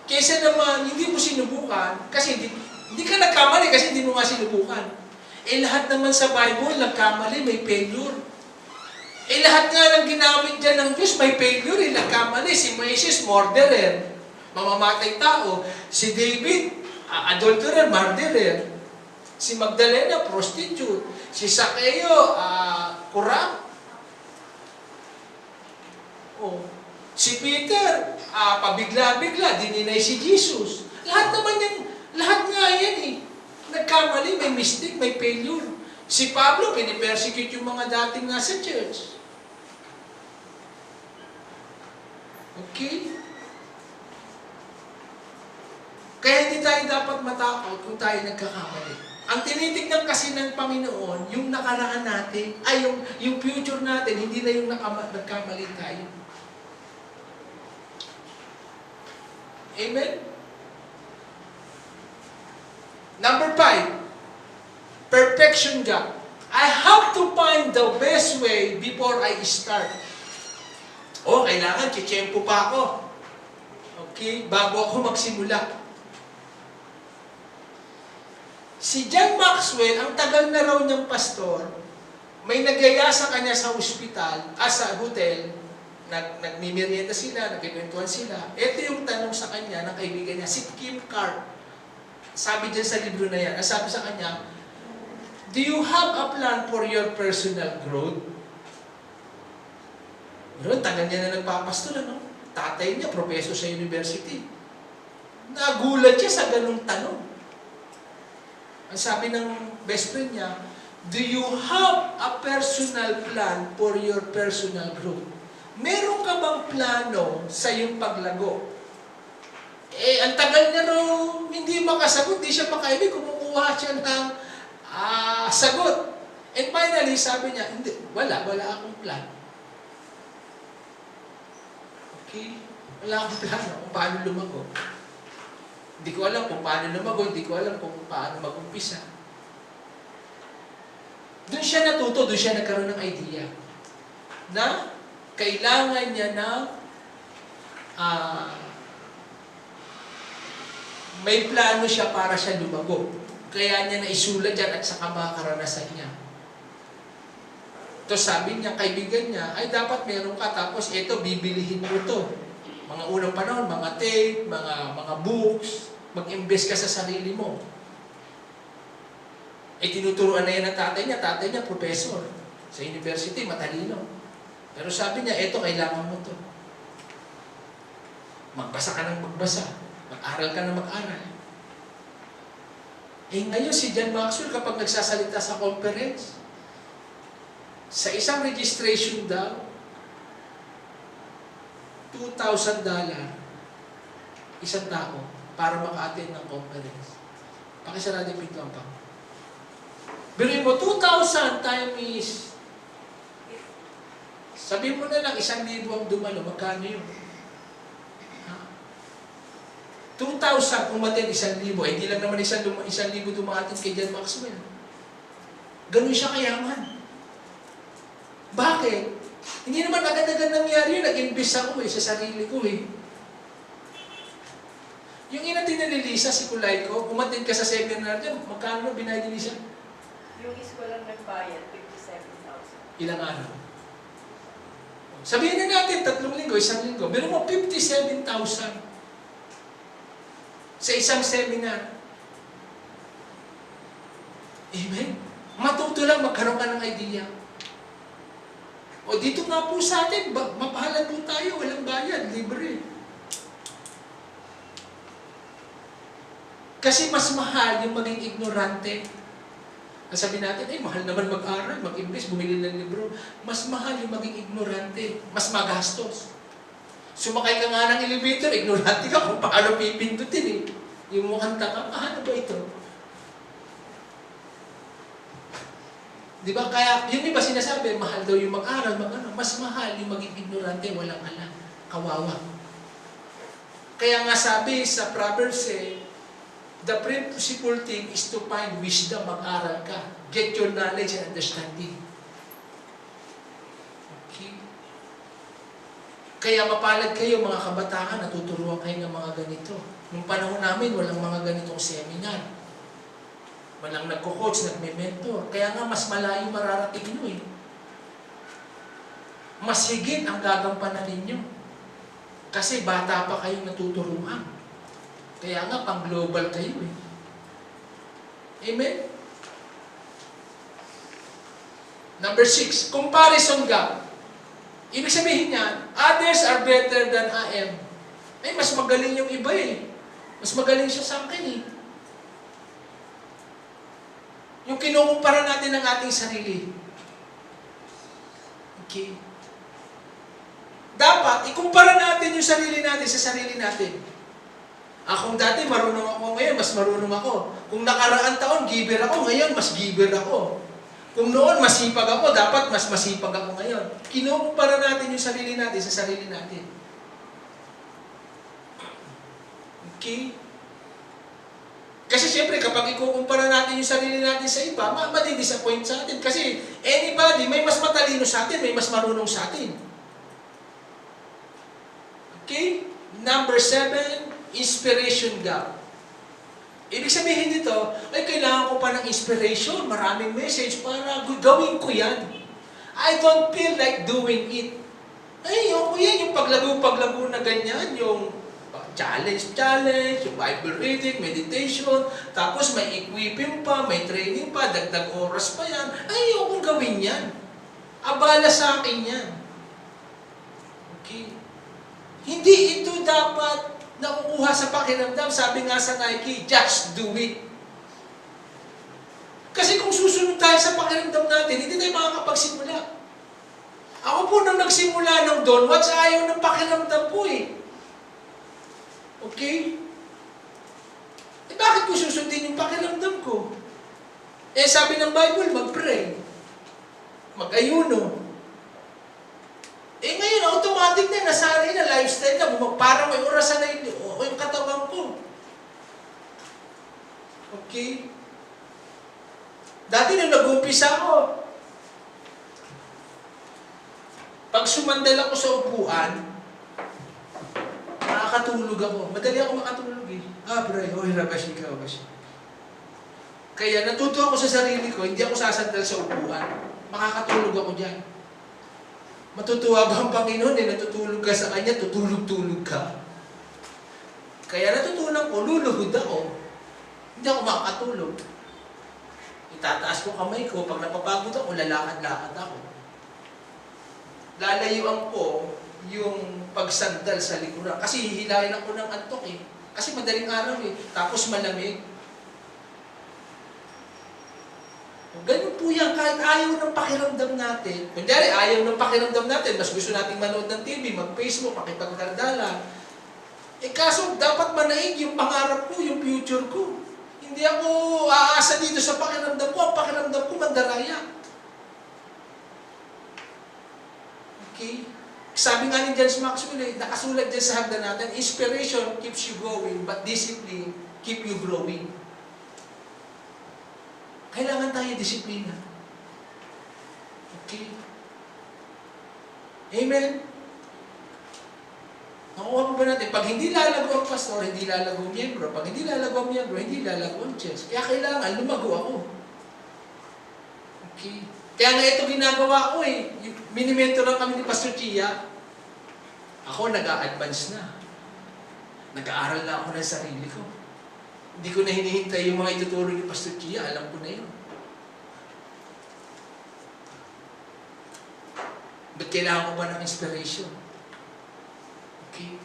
kaysa naman hindi mo sinubukan, kasi hindi ka nagkamali kasi hindi mo nga sinubukan. Lahat naman sa Bible, nagkamali, may failure. Lahat nga ng ginamit dyan ng Diyos, may failure, nagkamali. Si Moses, murderer, mamamatay tao. Si David, adulterer, murderer. Si Magdalena, prostitute. Si Zacchaeus, corrupt. Si Peter, pabigla-bigla, dininay si Jesus. Lahat nga yan eh. Nagkamali, may mistake, may failure. Si Pablo, pinipersecute yung mga dating nasa church. Okay? Kaya hindi tayo dapat matakot kung tayo nagkakamali. Ang tinitignan kasi ng Panginoon, yung nakaraan natin, yung future natin, hindi na yung nagkamali tayo. Amen? Number 5, perfection gap. I have to find the best way before I start. Kailangan, tsitsyempo pa ako. Okay? Bago ako magsimula. Si John Maxwell, ang tagal na raw niyang pastor, may nagyaya sa kanya sa ospital, sa hotel, nagmimerienda sila, nagkikwentuhan sila. Ito yung tanong sa kanya ng kaibigan niya, si Kim Carr. Sabi dyan sa libro na yan, sabi sa kanya, do you have a plan for your personal growth? Pero tagal niya na nagpapastor, ano? Tatay niya, professor sa university. Nagulat siya sa ganung tanong. Ang sabi ng best friend niya, do you have a personal plan for your personal growth? Meron ka bang plano sa iyong paglago? Ang tagal niya raw hindi makasagot, di siya makaibig, kumukuha siya ng sagot. And finally, sabi niya, hindi, wala akong plan. Okay? Wala akong plano kung paano lumago. Hindi ko alam kung paano lumago, hindi ko alam kung paano mag-umpisa. Doon siya natuto, doon siya nagkaroon ng idea na kailangan niya ng may plano siya para siya lumago. Kaya niya naisulat yan at saka mga karanasan niya. Tapos sabi niya, kaibigan niya, ay dapat meron ka, tapos ito, bibilihin mo to. Mga unang panahon, mga tape, mga books, mag-invest ka sa sarili mo. Eh, tinuturuan na yan ng tatay niya professor. Sa university, matalino. Pero sabi niya, eto, kailangan mo to. Magbasa ka ng magbasa. Mag-aral ka ng mag-aral. Eh ngayon si John Maxwell kapag nagsasalita sa conference, sa isang registration daw, $2,000 isang tao para maka-attend ng conference. Pakisarado yung pinto ang pang. Biruin mo, 2,000 time is, sabihin mo na lang, 1,000 ang dumalo, magkano yun? 2,000 kung matin 1,000, hindi lang naman 1,000 dumating kay John Maxwell. Ganun siya kayaman. Bakit? Hindi naman agad-agad nangyari yun. Nag-invest ako sa sarili ko Yung ina tinalilisa, si Kulayko, umatin ka sa seminar niya, magkano na binayad ni Lisa? Yung is ko lang nagbayad, 57,000. Ilang araw? Sabihin na natin, 3 linggo, 1 linggo. Pero mo, 57,000. Sa isang seminar. Amen? Matuto lang, magkaroon ka ng idea. O dito nga po sa atin, mapahalan po tayo, walang bayad, libre. Kasi mas mahal yung maging ignorante. Sabi natin, ay mahal naman mag-aral, mag-invest, bumili ng libro. Mas mahal yung maging ignorante, mas magastos. Sumakay ka nga ng elevator, ignorante ka kung paano pipindutin Yung mukhang taka, ano ba ito? Di ba? Kaya, yun iba sinasabi, mahal daw yung mag-aral, mas mahal yung maging ignorante, walang alam, kawawa. Kaya nga sabi sa Proverbs the principal thing is to find wisdom, mag-aral ka. Get your knowledge and understanding. Kaya mapalad kayo mga kabataan, natuturuan kayo ng mga ganito. Nung panahon namin, walang mga ganitong seminar. Walang nagko-coach, nagme-mentor. Kaya nga mas malayo mararating nyo Mas higit ang gagampanan ninyo. Kasi bata pa kayong natuturuan. Kaya nga pang-global kayo Amen? Number 6, comparison gap. Ibig sabihin niya, others are better than I am. Ay, mas magaling yung iba Mas magaling siya sa akin Yung kinukumpara natin ng ating sarili. Okay. Dapat, ikumpara natin yung sarili natin sa sarili natin. Kung dati marunong ako ngayon, mas marunong ako. Kung nakaraan taon, giver ako, ngayon mas giver ako. Kung noon masipag ako, dapat mas masipag ako ngayon. Kinukumpara natin yung sarili natin sa sarili natin. Okay? Kasi siyempre, kapag ikukumpara natin yung sarili natin sa iba, madi-disappoint sa atin. Kasi anybody, may mas matalino sa atin, may mas marunong sa atin. Okay? Number 7, inspiration gap. Ibig sabihin nito, ay kailangan ko pa ng inspiration, maraming message para gawin ko yan. I don't feel like doing it. Ay, yung paglago na ganyan, yung challenge, yung Bible reading, meditation, tapos may equipping pa, may training pa, dagdag oras pa yan. Ay, yung gawin yan. Abala sa akin yan. Okay? Hindi ito dapat nakukuha sa pakiramdam. Sabi nga sa Nike, just do it. Kasi kung susunod tayo sa pakiramdam natin, hindi tayo makakapagsimula. Ako po nang nagsimula ng Don Watch, ayaw ng pakiramdam po Okay? Bakit ko susundin yung pakiramdam ko? Sabi ng Bible, mag-pray. Mag-ayuno. Ngayon, automatic na, nasanay na, lifestyle na, parang may orasan na yung katawan ko. Okay? Dati nung nag-uumpisa ako, pag sumandal ako sa upuan, nakakatulog ako. Madali ako makatulog eh. Bray, rabashi ka, rabashi. Kaya natuto ako sa sarili ko, hindi ako sasandal sa upuan. Makakatulog ako dyan. Matutuwa ba ang Panginoon natutulog ka sa Kanya, tutulog-tulog ka? Kaya natutunan ko, luluhod ako. Hindi ako makakatulog. Itataas ko kamay ko, pag napapagod ako, lalakad-lakad ako. Lalayuan ko yung pagsandal sa likuran. Kasi hihilahin ako ng antok eh. Kasi madaling araw eh. Tapos malamig. Ganun po yan, kahit ayaw ng pakiramdam natin. Kunyari, ayaw ng pakiramdam natin, mas gusto nating manood ng TV, mag-Facebook, makipagdaldala. Kaso dapat manaig yung pangarap ko, yung future ko. Hindi ako aasa dito sa pakiramdam ko, ang pakiramdam ko mandaraya. Okay? Sabi nga ni John Maxwell, nakasulat dyan sa hagdan natin, inspiration keeps you going, but discipline keep you growing. Kailangan tayo disiplina. Okay? Amen? Nakuha mo ba natin? Pag hindi lalago ang pastor, hindi lalago ang miyembro. Pag hindi lalago ang miyembro, hindi lalago ang church. Kaya kailangan lumago ako. Okay? Kaya nga ito ginagawa ko eh. Minimentoran kami ni Pastor Chia. Ako nag-a-advance na. Nag-aaral na ako ng sarili ko. Hindi ko na hinihintay yung mga ituturo ni Pastor Chia. Alam ko na yun. Ba't kailangan ko ba ng inspiration? Okay.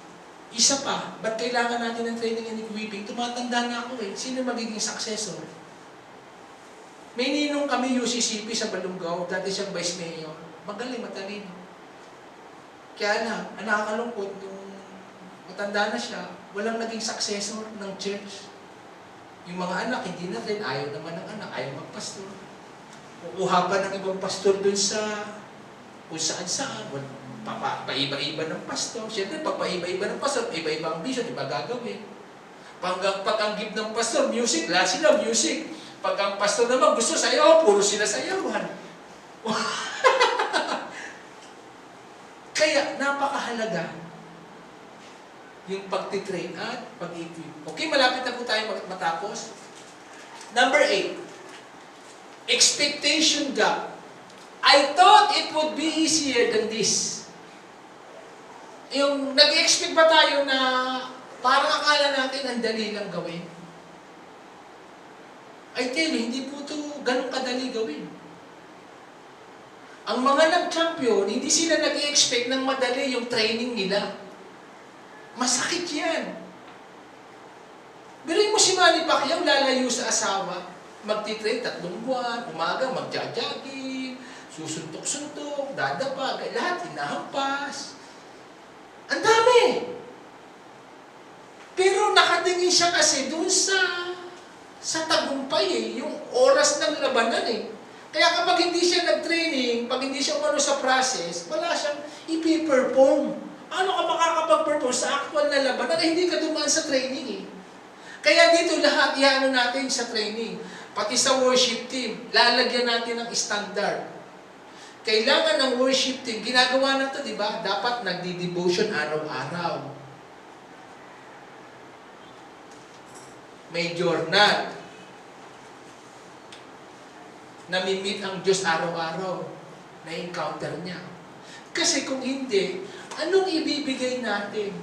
Isa pa, ba't kailangan natin ng training and equipping? Tumatanda na ako eh. Sino magiging successor? May ninong kami UCCP sa Balungaw. Dati siyang vice mayor. Magaling, matalino. Kaya lang, ang nakakalungkot, nung matanda na siya, walang naging successor ng church. Yung mga anak, hindi na rin. Ayaw naman ng anak. Ayaw magpastor. Kukuha pa ng ibang pastor dun sa kung saan-saan. Paiba-iba ng pastor. Siyempre, pag paiba-iba ng pastor, iba-iba ang vision, iba gagawin. Pag ang give ng pastor, music, lahat sila music. Pag ang pastor naman gusto sayaw, puro sila sayawan. Kaya, napakahalaga yung pagtitrain at pag-equip. Okay, malapit na po tayo matapos. Number 8. Expectation gap. I thought it would be easier than this. Yung nag-expect ba tayo na parang akala natin ang dali lang gawin? I tell you, hindi po ito ganun kadali gawin. Ang mga nag-champion, hindi sila nag-expect ng madali yung training nila. Masakit yan. Biruin mo si Manny Pacquiao, lalayo sa asawa, magtitrain 3 buwan, umaga magja-jogging, susuntok-suntok, dadapa, lahat hinahampas. Ang dami! Pero nakatingin siya kasi dun sa tagumpay eh, yung oras ng labanan eh. Kaya kapag hindi siya nag-training, pag hindi siya umano sa process, wala siyang ipi-perform. Ano ka makakapag-perform sa actual na labanan? Hindi ka dumaan sa training eh. Kaya dito lahat, iano natin sa training. Pati sa worship team, lalagyan natin ng standard. Kailangan ng worship team, ginagawa na ito, di ba? Dapat nagdi-devotion araw-araw. May journal. Nami-meet ang Diyos araw-araw. Na-encounter niya. Kasi kung hindi, anong ibibigay natin?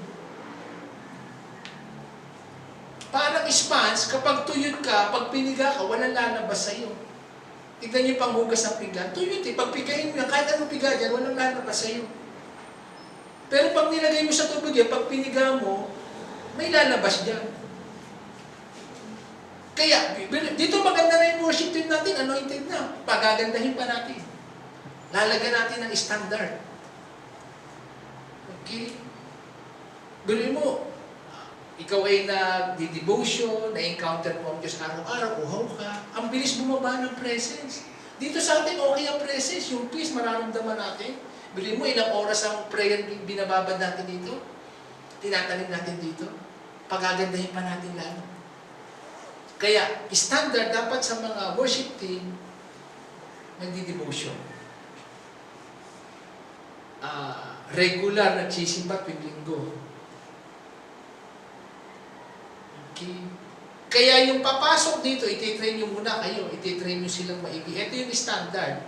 Parang sponge, kapag tuyod ka, pag piniga ka, walang lalabas sa'yo. Tignan niyo pang hugas ng pinggan. Tuyod eh, pag pigayin mo yan, kahit anong piga dyan, walang lalabas sa'yo. Pero pag nilagay mo sa tubig yan, pag piniga mo, may lalabas dyan. Kaya, dito maganda na yung worship team natin, anointed na. Pagagandahin pa natin. Lalagyan natin ng standard. Okay? Biruin mo, ikaw ay nag-devotion, na-encounter mo ang Diyos araw-araw, uhaw ka, ang bilis bumaba ng presence. Dito sa atin, okay ang presence, yung peace, mararamdaman natin. Biruin mo, ilang oras ang prayer binababad natin dito, tinatanim natin dito, pagagandahin pa natin lalo. Kaya, standard dapat sa mga worship team, nagdi-devotion. Regular nagsisimba tuwing linggo. Okay. Kaya yung papasok dito, ititrain nyo muna kayo. Ititrain nyo silang maigi. Ito yung standard.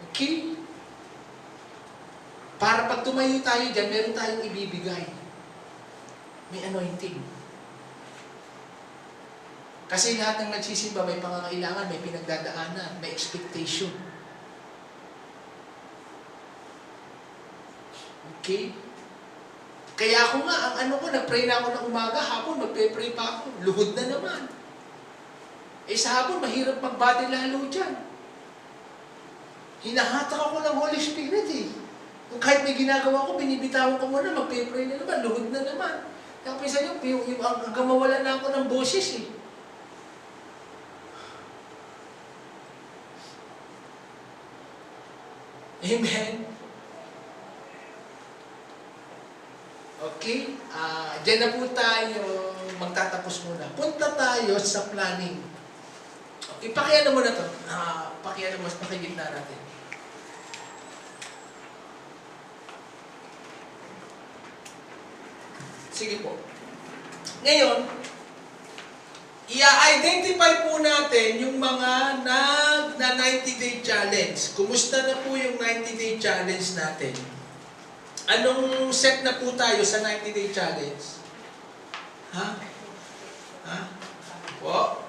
Okay? Para pag tumayo tayo dyan, meron tayong ibibigay. May anointing. Kasi lahat ng nagsisimba may pangangailangan, may pinagdadaanan, may expectation. Okay? Kaya ako nga, ang ano ko, nag-pray na ako ng umaga, hapon, magpe-pray pa ako. Luhod na naman. Sa hapon, mahirap magbati lalo dyan. Hinahatak ako ng Holy Spirit Kung kahit may ginagawa ko, binibitawan ko muna, magpe-pray na naman, luhod na naman. Kaya pinsan yung hanggang mawala na ako ng boses Amen? Okay? Diyan na po tayo magtatapos muna. Punta tayo sa planning. Okay, pakiano mo na to. Pakiano mo, pakigitna natin. Sige po. Ngayon, i-identify po natin yung mga na 90-day challenge. Kumusta na po yung 90-day challenge natin? Anong set na po tayo sa 90-day challenge? Ha? Po?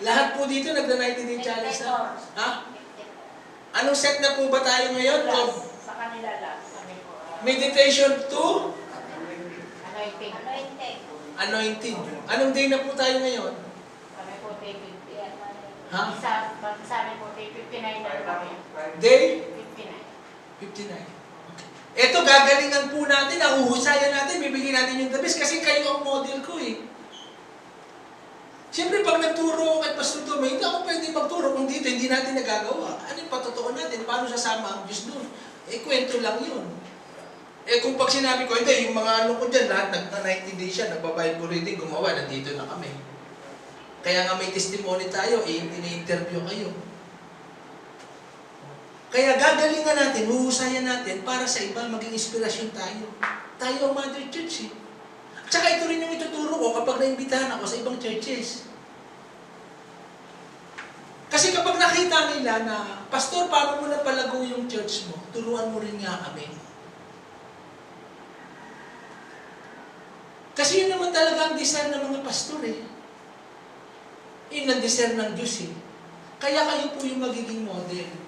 Lahat po dito nagda-90-day challenge na? Ha? Anong set na po ba tayo ngayon? Sa kanila lang. Kami po. Meditation to? Anointing. Anointing. Anong day na po tayo ngayon? Kami po day 50. Ha? Sa amin po day 59 na kami. Day? 59. 59. Ito, gagalingan po natin, nahuhusayan natin, bibigyan natin yung the best kasi kayo ang model ko Siyempre, pag nagturo ako kay Pastor Tomé, hindi ako pwede magturo kung dito, hindi natin nagagawa. Ano yung patotoo natin? Paano sasama ang Diyos doon? Kwento lang yun. Kung pag sinabi ko, hindi, yung mga ano ko dyan, lahat nag-90 days siya, nagpa-Bible reading, gumawa, nandito na kami. Kaya nga may testimony tayo, ini-interview kayo. Kaya gagalingan natin, huhusayan natin para sa iba maging inspirasyon tayo. Tayo ang Mother Church Tsaka ito rin yung ituturo ko kapag naimbitahan ako sa ibang churches. Kasi kapag nakita nila na, Pastor, paano mo na palago yung church mo? Turuan mo rin nga kami. Kasi yun naman talaga ang desire ng mga pastor Yun ang desire ng Diyos Kaya kayo po yung magiging model.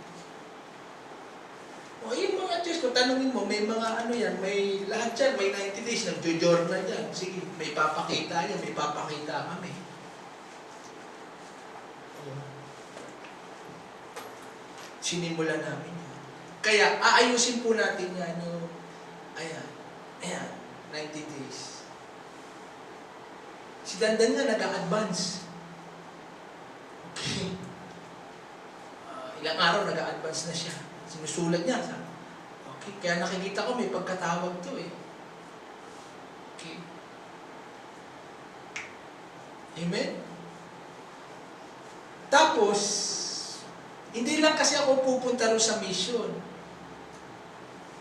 Yung mga church ko, tanungin mo, may mga ano yan, may lahat yan, may 90 days, nagjo-journal yan. Sige, may papakita yan, may papakita kami. Sinimulan namin yan. Kaya, aayusin po natin yan, ayan, 90 days. Si Dandan nga, nag-a-advance. Okay. Ilang araw, nag-a-advance na siya. Sinusulat niya. Okay. Kaya nakikita ko may pagkatawag to Okay. Amen? Tapos, hindi lang kasi ako pupunta rin sa mission.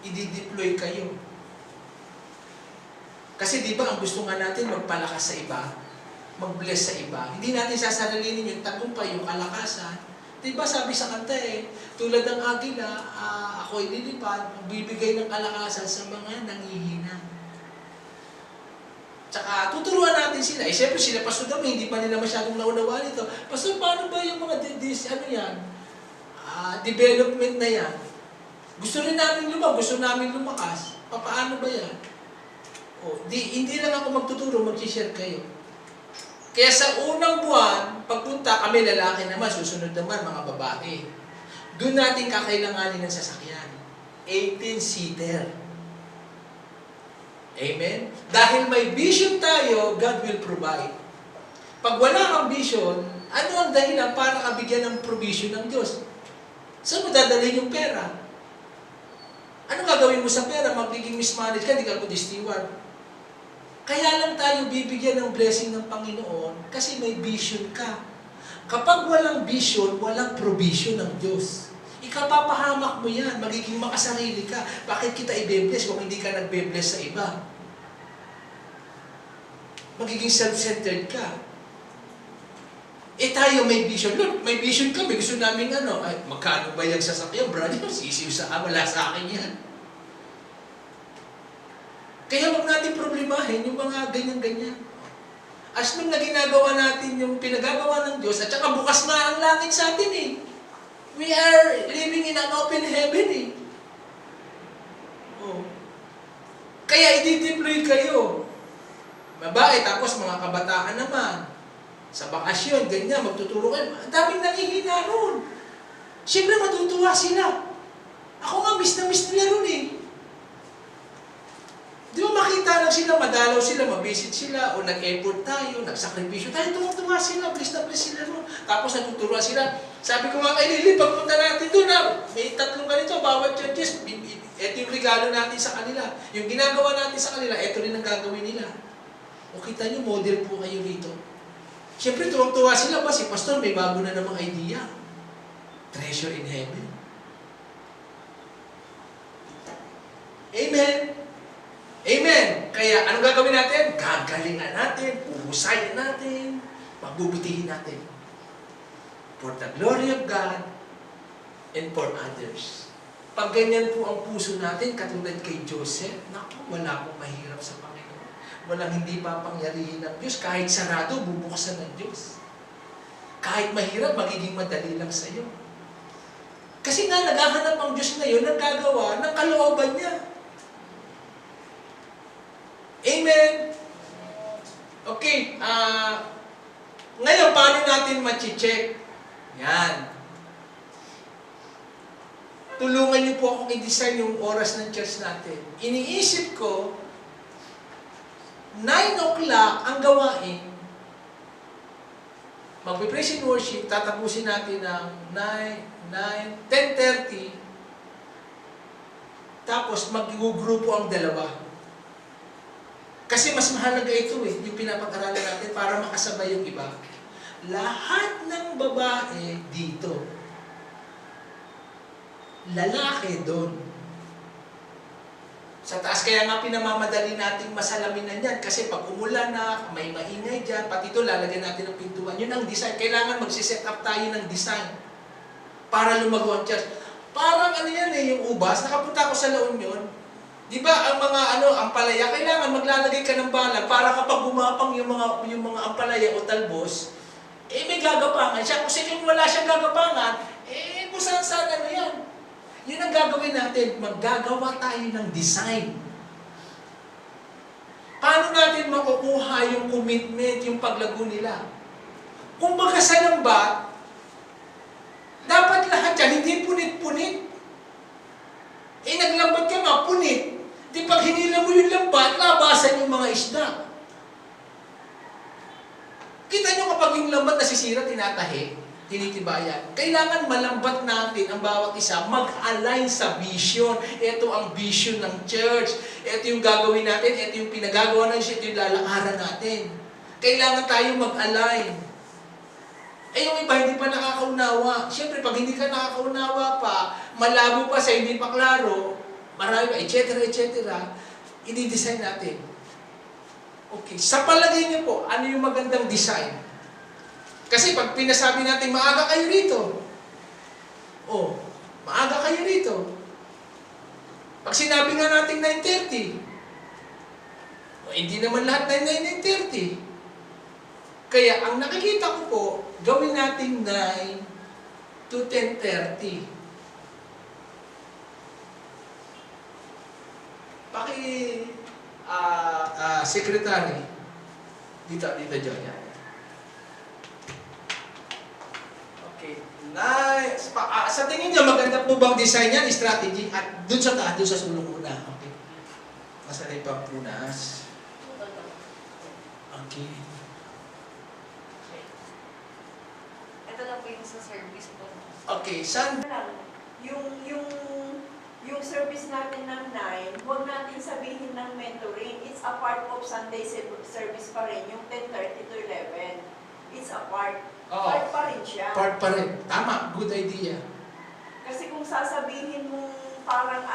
I-deploy kayo. Kasi di ba ang gusto nga natin magpalakas sa iba, mag-bless sa iba. Hindi natin sasalalinin yung tagumpay, yung kalakasan. Diba sabi sa kanta tulad ng agila, ako'y lilipad, magbibigay ng kalakasan sa mga nanghihina. Tsaka tuturuan natin sila. Siyempre sila, Pastor Dami, hindi pa nila masyadong naunawaan ito. Pastor, paano ba yung mga development na yan? Gusto rin namin gusto namin lumakas. Paano ba yan? Hindi lang ako magtuturo, mag-share kayo. Kaya sa unang buwan, pagpunta kami lalaki naman, susunod naman mga babae. Doon natin kakailanganin ng sasakyan. 18-seater. Amen? Dahil may vision tayo, God will provide. Pag wala kang vision, ano ang dahilan para kabigyan ng provision ng Diyos? Saan mo dadalhin yung pera? Ano gagawin mo sa pera? Magiging mismanage ka, di ka kundi steward. Kaya lang tayo bibigyan ng blessing ng Panginoon kasi may vision ka. Kapag walang vision, walang provision ng Diyos. Ikapapahamak mo yan, magiging makasarili ka. Bakit kita i-bless kung hindi ka nagbe-bless sa iba? Magiging self-centered ka. Eh tayo may vision. Lord, may vision kami. Gusto namin ay magkano ba yung sasakyan? Brother, sisiw wala sa akin yan. Kaya huwag natin problemahin yung mga ganyan-ganyan. As nung na ginagawa natin yung pinagagawa ng Diyos, at saka bukas na ang langit sa atin eh. We are living in an open heaven eh. Oh. Kaya i-deploy kayo. Babae, tapos mga kabataan naman. Sa bakasyon, ganyan, magtuturo kayo. Ang daming nangihina ron. Siyempre matutuwa sila. Ako nga, miss na miss nila ron eh. Di ba makita lang sila, madalaw sila, mabisit sila, o nag-effort tayo, nagsakripisyo tayo, tuwa sila, bless na bless sila ron. Tapos natuturuan sila. Sabi ko nga kay Lily, pagpunta natin doon, may tatlong ganito, bawat churches, ito yung regalo natin sa kanila. Yung ginagawa natin sa kanila, ito rin ang gagawin nila. O kita nyo, model po kayo rito. Siyempre, tuwang-tuwa sila ba? Si Pastor, may bago na namang idea. Treasure in heaven. Amen. Amen. Kaya, anong gagawin natin? Gagalingan natin, puhusayin natin, magbubutihin natin. For the glory of God and for others. Pag ganyan po ang puso natin, katulad kay Joseph, naku, wala akong mahirap sa Panginoon. Walang hindi papangyarihin ng Diyos. Kahit sarado, bubuksan ng Diyos. Kahit mahirap, magiging madali lang sa iyo. Kasi nga, naghahanap ang Diyos ngayon ng gagawa ng kalooban niya. Amen? Okay, ngayon, paano natin ma-check? Yan. Tulungan niyo po akong i-design yung oras ng church natin. Iniisip ko, 9 o'clock ang gawain. Magpe-praise and worship, tatapusin natin ng 10:30. Tapos mag-grupo ang dalawa. Kasi mas mahalaga ito yung pinapag-aralan natin para makasabay yung iba. Lahat ng babae dito. Lalaki doon. Sa taas kaya nga pinamamadali nating masalaminan yan. Kasi pag umulan na, may maingay dyan, pati ito lalagyan natin ng pintuan. Yun ang design. Kailangan magsiset up tayo ng design para lumago ang church. Parang yan yung ubas. Nakapunta ako sa La Union. Di ba ang mga ampalaya, kailangan maglalagay ka ng balag para kapag gumapang yung mga ampalaya o talbos, may gagapangan siya. Kasi kung wala siyang gagapangan, kung saan yan. Yun ang gagawin natin. Maggagawa tayo ng design. Paano natin makukuha yung commitment, yung paglago nila? Kung baga sa lambat, dapat lahat yan, hindi punit-punit. Naglambat ka nga, punit. Di pag hinila mo yung lambat, labasan yung mga isda. Kita nyo kapag yung lambat nasisira, tinatahi, tinitibayan. Kailangan malambat natin ang bawat isa, mag-align sa vision. Ito ang vision ng church. Ito yung gagawin natin, ito yung pinagagawa ng church, ito yung lalakaran natin. Kailangan tayo mag-align. Yung iba hindi pa nakakaunawa. Siyempre, pag hindi ka nakakaunawa pa, malabo pa sa hindi pa klaro, marami pa, etc. i-design natin. Okay, sa palagay niyo po, ano yung magandang design? Kasi pag pinasabi natin, maaga kayo rito. Maaga kayo rito. Pag sinabi nga natin 9:30, hindi naman lahat 9:30. Kaya ang nakikita ko po, gawin natin 9 to 10:30. Secretary. Dito, John. Yan. Okay. Sa tingin niyo, maganda po bang design yan, strategy? At dun sa taas, dun sa sulong una. Okay. Masanay pang punas. Okay. Ito lang po yung sa service po. Okay, saan? Yung service natin ng 9, huwag natin sabihin ng mentoring. It's a part of Sunday service pa rin, yung 10:30 to 11. It's a part. Oo. Part pa rin siya. Part pa rin. Tama, good idea. Kasi kung sasabihin mo parang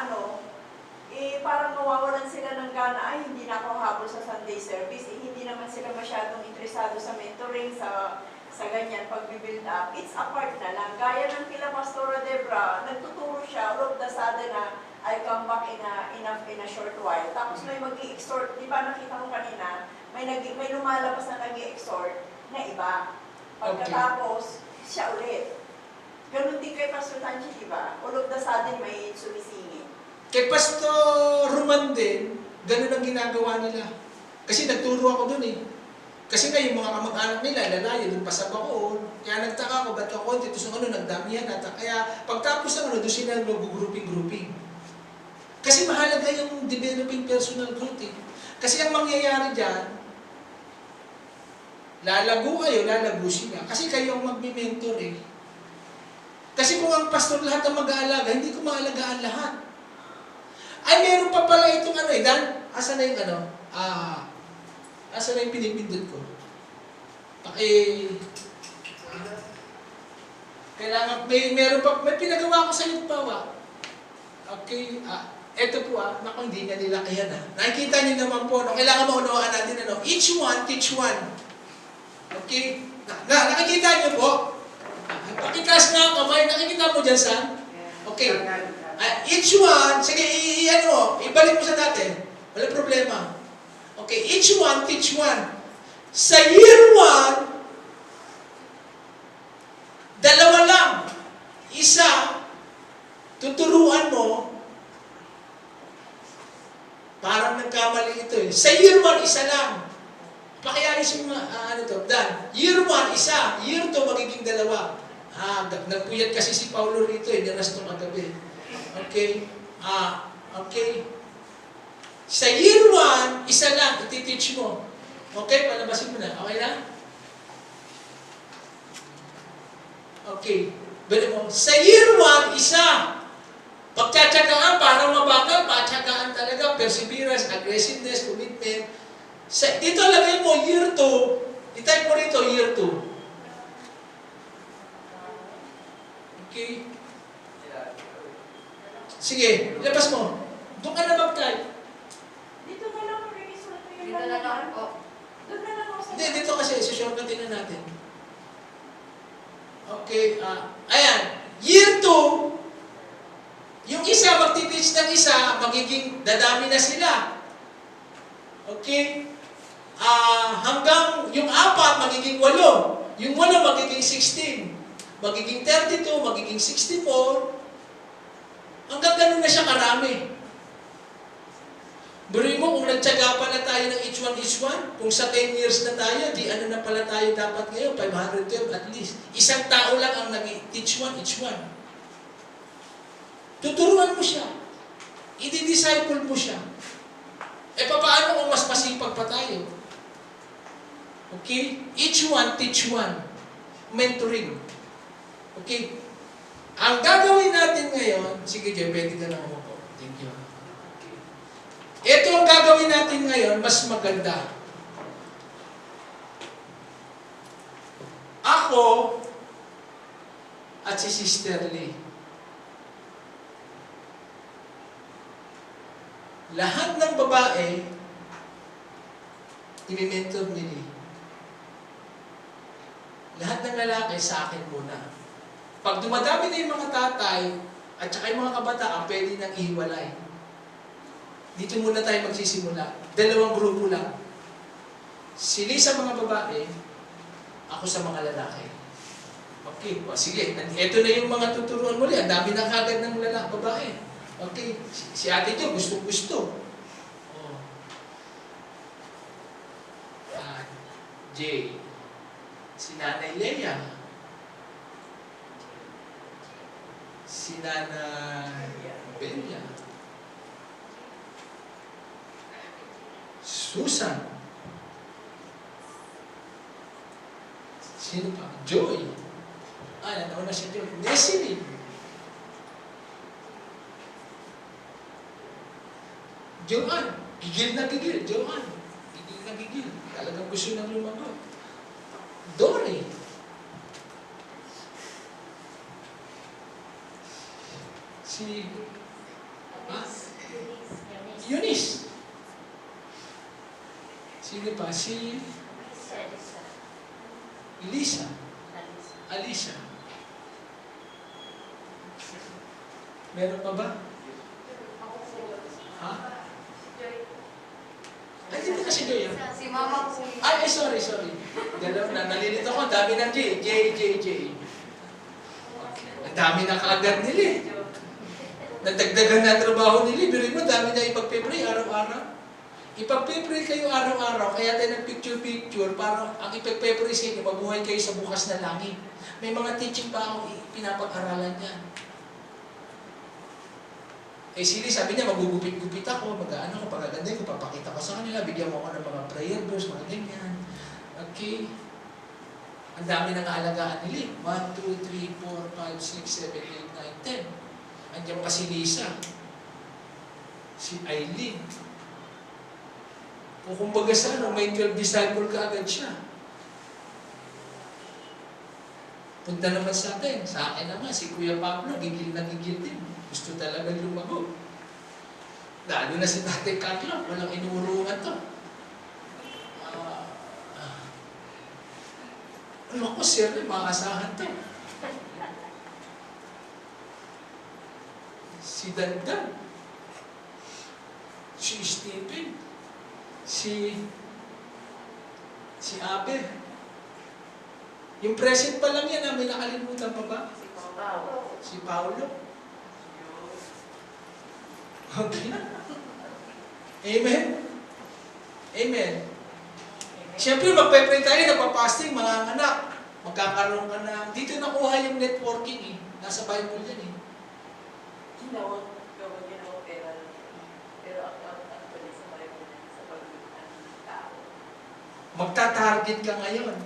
parang mawawalan sila ng gana, ay hindi na ako habol sa Sunday service, hindi naman sila masyadong interesado sa mentoring, sa ganyan, pag-build up. It's a part na lang. Gaya ng kila Pastora Debra, nagtuturo siya, all of the sudden na, I come back in a short while. Tapos may mag-i-exhort, di ba nakita ko kanina, may lumalabas na nag-i-exhort na iba. Pagkatapos, siya ulit. Ganun din kay Pastor Tanji, di ba? All of the sudden may sumisingit. Kay Pastor Roman din, ganun ang ginagawa nila. Kasi nagturo ako dun eh. Kasi nga yung mga kamag-anak nila, lalayo dun pa sa Bacoor. Kaya nagtaka ako, ba't ako dito sa nagdamihan ata. Kaya pagtapos ng doon sila nag-grouping. Kasi mahalaga yung developing personal growth eh. Kasi ang mangyayari dyan, lalago kayo, lalago sila. Kasi kayo ang magmi-mentor eh. Kasi kung ang pastor lahat ang mag-aalaga, hindi ko maalagaan lahat. Ay, meron pa pala itong Dan, asa na yung asa na yung pinipindot ko? Kailangan, meron pa, may pinagawa ko sa Yugpawa. Okay, eto po naku, hindi nga nila kaya na. Nakikita niyo naman po, kailangan maunawaan natin each one, teach one. Okay, nakikita niyo po? Pakitaas nga ang kamay, nakikita mo dyan, San? Okay. Each one, sige, ibalik mo sa dati. Wala problema. Okay, each one, teach one. Sa year 1, 2 lang. Isa, tuturuan mo, parang nagkamali ito eh. Sa year 1, isa lang. Pakiayos yung Dan. Year 1, isa. Year 2, magiging 2. Nagpuyat kasi si Paulo rito eh, niras itong kagabi. Okay? Okay. Sa year 1, isa lang, iti-teach mo. Okay, palabasin mo na. Okay na? Okay. Balik mo. Sa year 1, isa. Pagtsatsagaan, parang mabagal, patsagaan talaga, perseverance, aggressiveness, commitment. Dito lagay mo, year 2. I-type mo rito, year 2. Okay? Sige, labas mo. Doon ka na mag-type. Dito na lang, re-resort ko yung Dito na lang po. Doon na lang ako sa... Hindi, dito kasi, sushortcutin na natin. Okay, ayan. Year 2, yung isa, magtiteach ng isa, magiging dadami na sila. Okay? Hanggang yung 4, magiging 8. Yung 8, magiging 16. Magiging 32, magiging 64. Hanggang ganun na siya karami. Buruin mo, kung nagtyaga pala tayo ng each one, kung sa 10 years na tayo, di na pala tayo dapat ngayon, 512 at least. Isang tao lang ang nag-teach each one. Tuturuan mo siya. I-disciple mo siya. Paano kung mas masipag pa tayo? Okay? Each one, teach one. Mentoring. Okay? Ang gagawin natin ngayon, sige Jay, pwede ka na umupo. Thank you. Okay. Ito ang gagawin natin ngayon, mas maganda. Ako at si Sister Lee. Lahat ng babae, i-mentor ni Lee. Lahat ng lalaki sa akin muna. Pag dumadami na yung mga tatay at saka yung mga kabataan, pwede nang ihiwalay. Dito muna tayo magsisimula. 2 grupo lang. Sili sa mga babae, ako sa mga lalaki. Okay, sige. Ito na yung mga tuturuan muli. Ang dami na kagad ng babae. Okay, si ate Jo, gusto-gusto. Oh. Jay. Si Nanay Leia. Si Nanay Bella. Susan. Sino pa? Joy. Nanauna si Joy. Nessie. Joanne. Gigil na gigil. Joanne. Gigil na gigil. Talagang gusto nang lumago. Dory. Si Eunice. Sino pa? Si Elisa. Alisa. Meron pa ba? Ha? Ay, hindi ka si Joy, ah. Si Mama po. Ay, sorry. Dalaw na, nalilito ko. Ang dami ng J. Ang dami na kaagad nila eh. Nadagdagan na trabaho nila. Birin mo, dami na ipagpipray araw-araw. Ipagpipray kayo araw-araw. Kaya tayo nag-picture-picture para ang ipagpipray sa inyo, mabuhay kayo sa bukas na langit. May mga teaching pa ako, pinapag-aralan yan. Eh sili, sabi niya, magugupit-gupit ako, mag-ano ko, pagaganda ko, papakita ko sa kanila, bigyan mo ako ng mga prayer verse, mga ganyan. Okay. Ang dami nang aalagaan nila. 1, 2, 3, 4, 5, 6, 7, 8, 9, 10. Andiyan pa si Lisa. Si Eileen. Kung kumbaga sa ano, may 12 disciple ka agad siya. Punta naman sa atin. Sa akin naman, si Kuya Pablo, gigil na gigil din. Gusto talaga lumago. Lalo na si Tatay Carlo, walang inurungan to. Ano ko, sir, maasahan to. Si Dandan, si Stephen, si Abe. Yung present pa lang yan, may nakalimutan pa ba? Si Paulo. Okay. Amen? Amen. Siyempre, magpe-pray tayo, nagpa-fasting, mga anak. Magkakaroon ka na. Dito nakuha yung networking eh. Nasa Bible yan eh. Ginawa pera. Pero actually sa Bible, sa pagbubutan ng tao. Magta-target ka ngayon.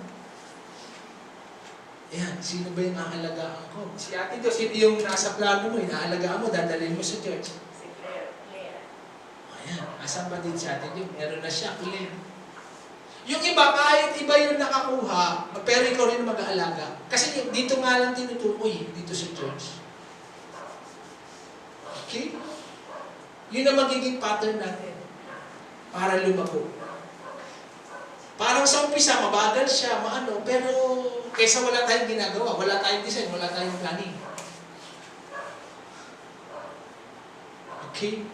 Ayan, sino ba yung aalagaan ko? Si ate do, sino yung nasa plano mo, inaalagaan mo, dadalhin mo sa church. Si Claire. Ayan, asan ba din si ate do? Meron na siya, clear. Yung iba, kahit iba yung nakakuha, pero ikaw rin mag-aalaga. Kasi dito nga lang tinutukoy, dito sa church. Okay? Yun ang magiging pattern natin para lumago. Parang sa umpisa, mabagal siya, maano, pero kaysa wala tayong ginagawa, wala tayong design, wala tayong planning. Okay?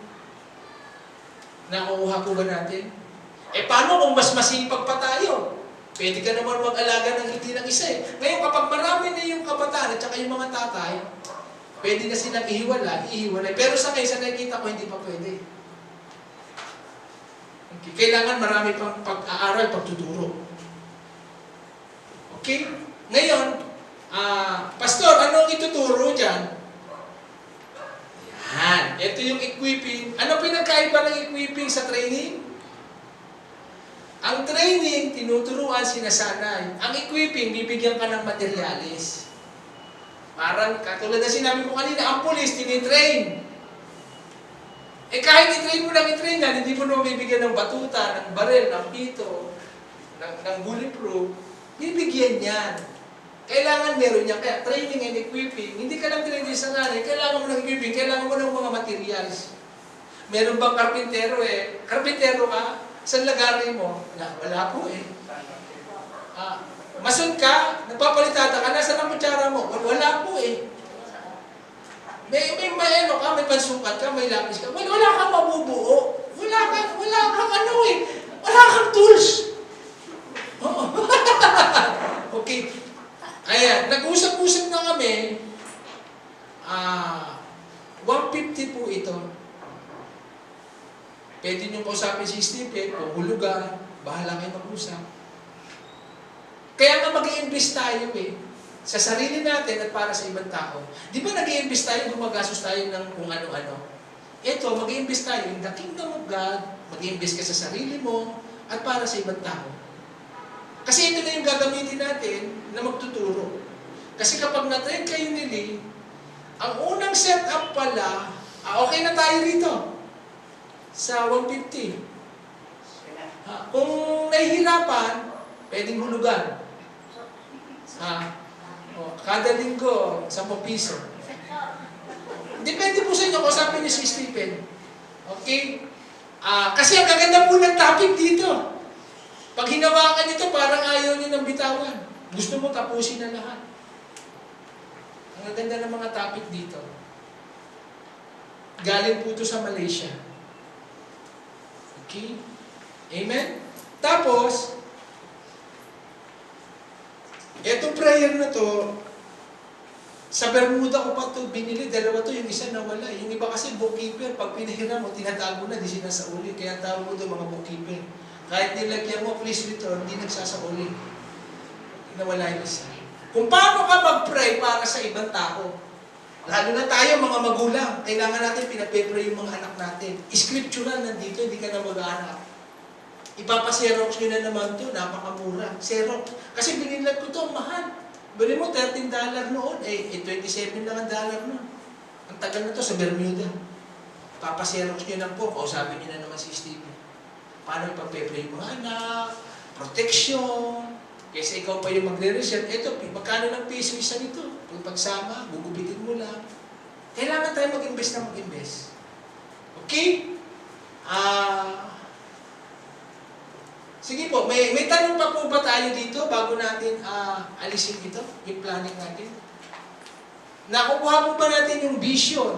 Nakukuha ko ba natin? Eh paano kung mas masipag pa tayo? Pwede ka naman mag-alaga ng hindi ng isa eh. Ngayon kapag marami na yung kabataan at saka yung mga tatay, pwede na silang ihiwalay. Pero sa ngayon, sa nakikita ko, hindi pa pwede. Okay. Kailangan marami pang pag-aaral, pagtuturo. Okay? Ngayon, Pastor, anong ituturo dyan? Yan. Ito yung equipping. Ano pinagkaiba ng equipping sa training? Ang training, tinuturuan, sinasanay. Ang equipping, bibigyan ka ng materialis. Parang, katulad na sinabi ko kanina, ang pulis, tinitrain. Eh kahit i-train mo lang i-train yan, hindi mo naman bibigyan ng batuta, ng baril, ng pito, ng bulletproof. Bibigyan yan. Kailangan meron yan. Kaya training and equipping, hindi ka lang training sa nanay, kailangan mo ng equipping, kailangan mo ng mga materials. Meron bang karpintero eh? Karpintero ka? Saan lagarin mo? Wala po eh. Mason ka? Nagpapalitata ka? Nasaan ang kutsara mo? Wala po eh. May ano ka, may pansukat ka, may lapis ka. Wala kang mabubuo. Wala kang ano eh. Wala kang tools. Oo. Okay. Ayan, nag-usap-usap na kami. 150 po ito. Pwede nyo kausapin si Stephen, o hulugan, bahala kayo mag-usap. Kaya nga mag-i-invest tayo eh. Sa sarili natin at para sa ibang tao. Di ba nag-i-invest tayo, gumagastos tayo ng kung ano-ano? Ito, mag-i-invest tayo in the kingdom of God, mag-i-invest ka sa sarili mo, at para sa ibang tao. Kasi ito na yung gagamitin natin na magtuturo. Kasi kapag na-train kayo nili, ang unang setup pala, okay na tayo rito. sa 150. Kung nahihirapan, pwedeng hulugan. Kada linggo, 10 piso. Depende po sa inyo, kausapin niyo si Stephen. Okay? Kasi ang gaganda po ng topic dito. Pag hinawakan ito, parang ayaw niyo ng bitawan. Gusto mo tapusin na lahat. Ang gaganda ng mga topic dito. Galing po ito sa Malaysia. Okay? Amen? Tapos, etong prayer na to, sa Bermuda ko pa ito binili, dalawa to, yung isa nawala. Yung iba kasi bookkeeper, pag pinahiram mo, tinatago na, di sinasauli. Kaya tawag mo ito mga bookkeeper. Kahit nilagyan mo, please return, hindi nagsasauli. Nawala yung isa. Kung paano ka mag-pray para sa ibang tao, lalo na tayo, mga magulang, kailangan natin pinape-pray yung mga anak natin. Scriptural nandito, hindi ka na mag-aanak. Ipapaserox nyo na naman to, napakamura. Xerox. Kasi binilag ko to, mahal. Bili mo, $13 noon. 27 lang ang dollar noon. Ang tagal na to sa Bermuda. Papaserox nyo lang po. Kausapin nyo na naman si Steve. Paano ipape-pray yung mga anak? Protection. Kaysa ikaw pa yung magre-reserve. Ito, magkano ng piso isa nito? Kung pagsama, gugubitin mo lang. Kailangan tayo mag-invest na mag-invest. Okay? Sige po, may tanong pa po ba tayo dito bago natin alisin ito, yung planning natin? Nakukuha po ba natin yung vision,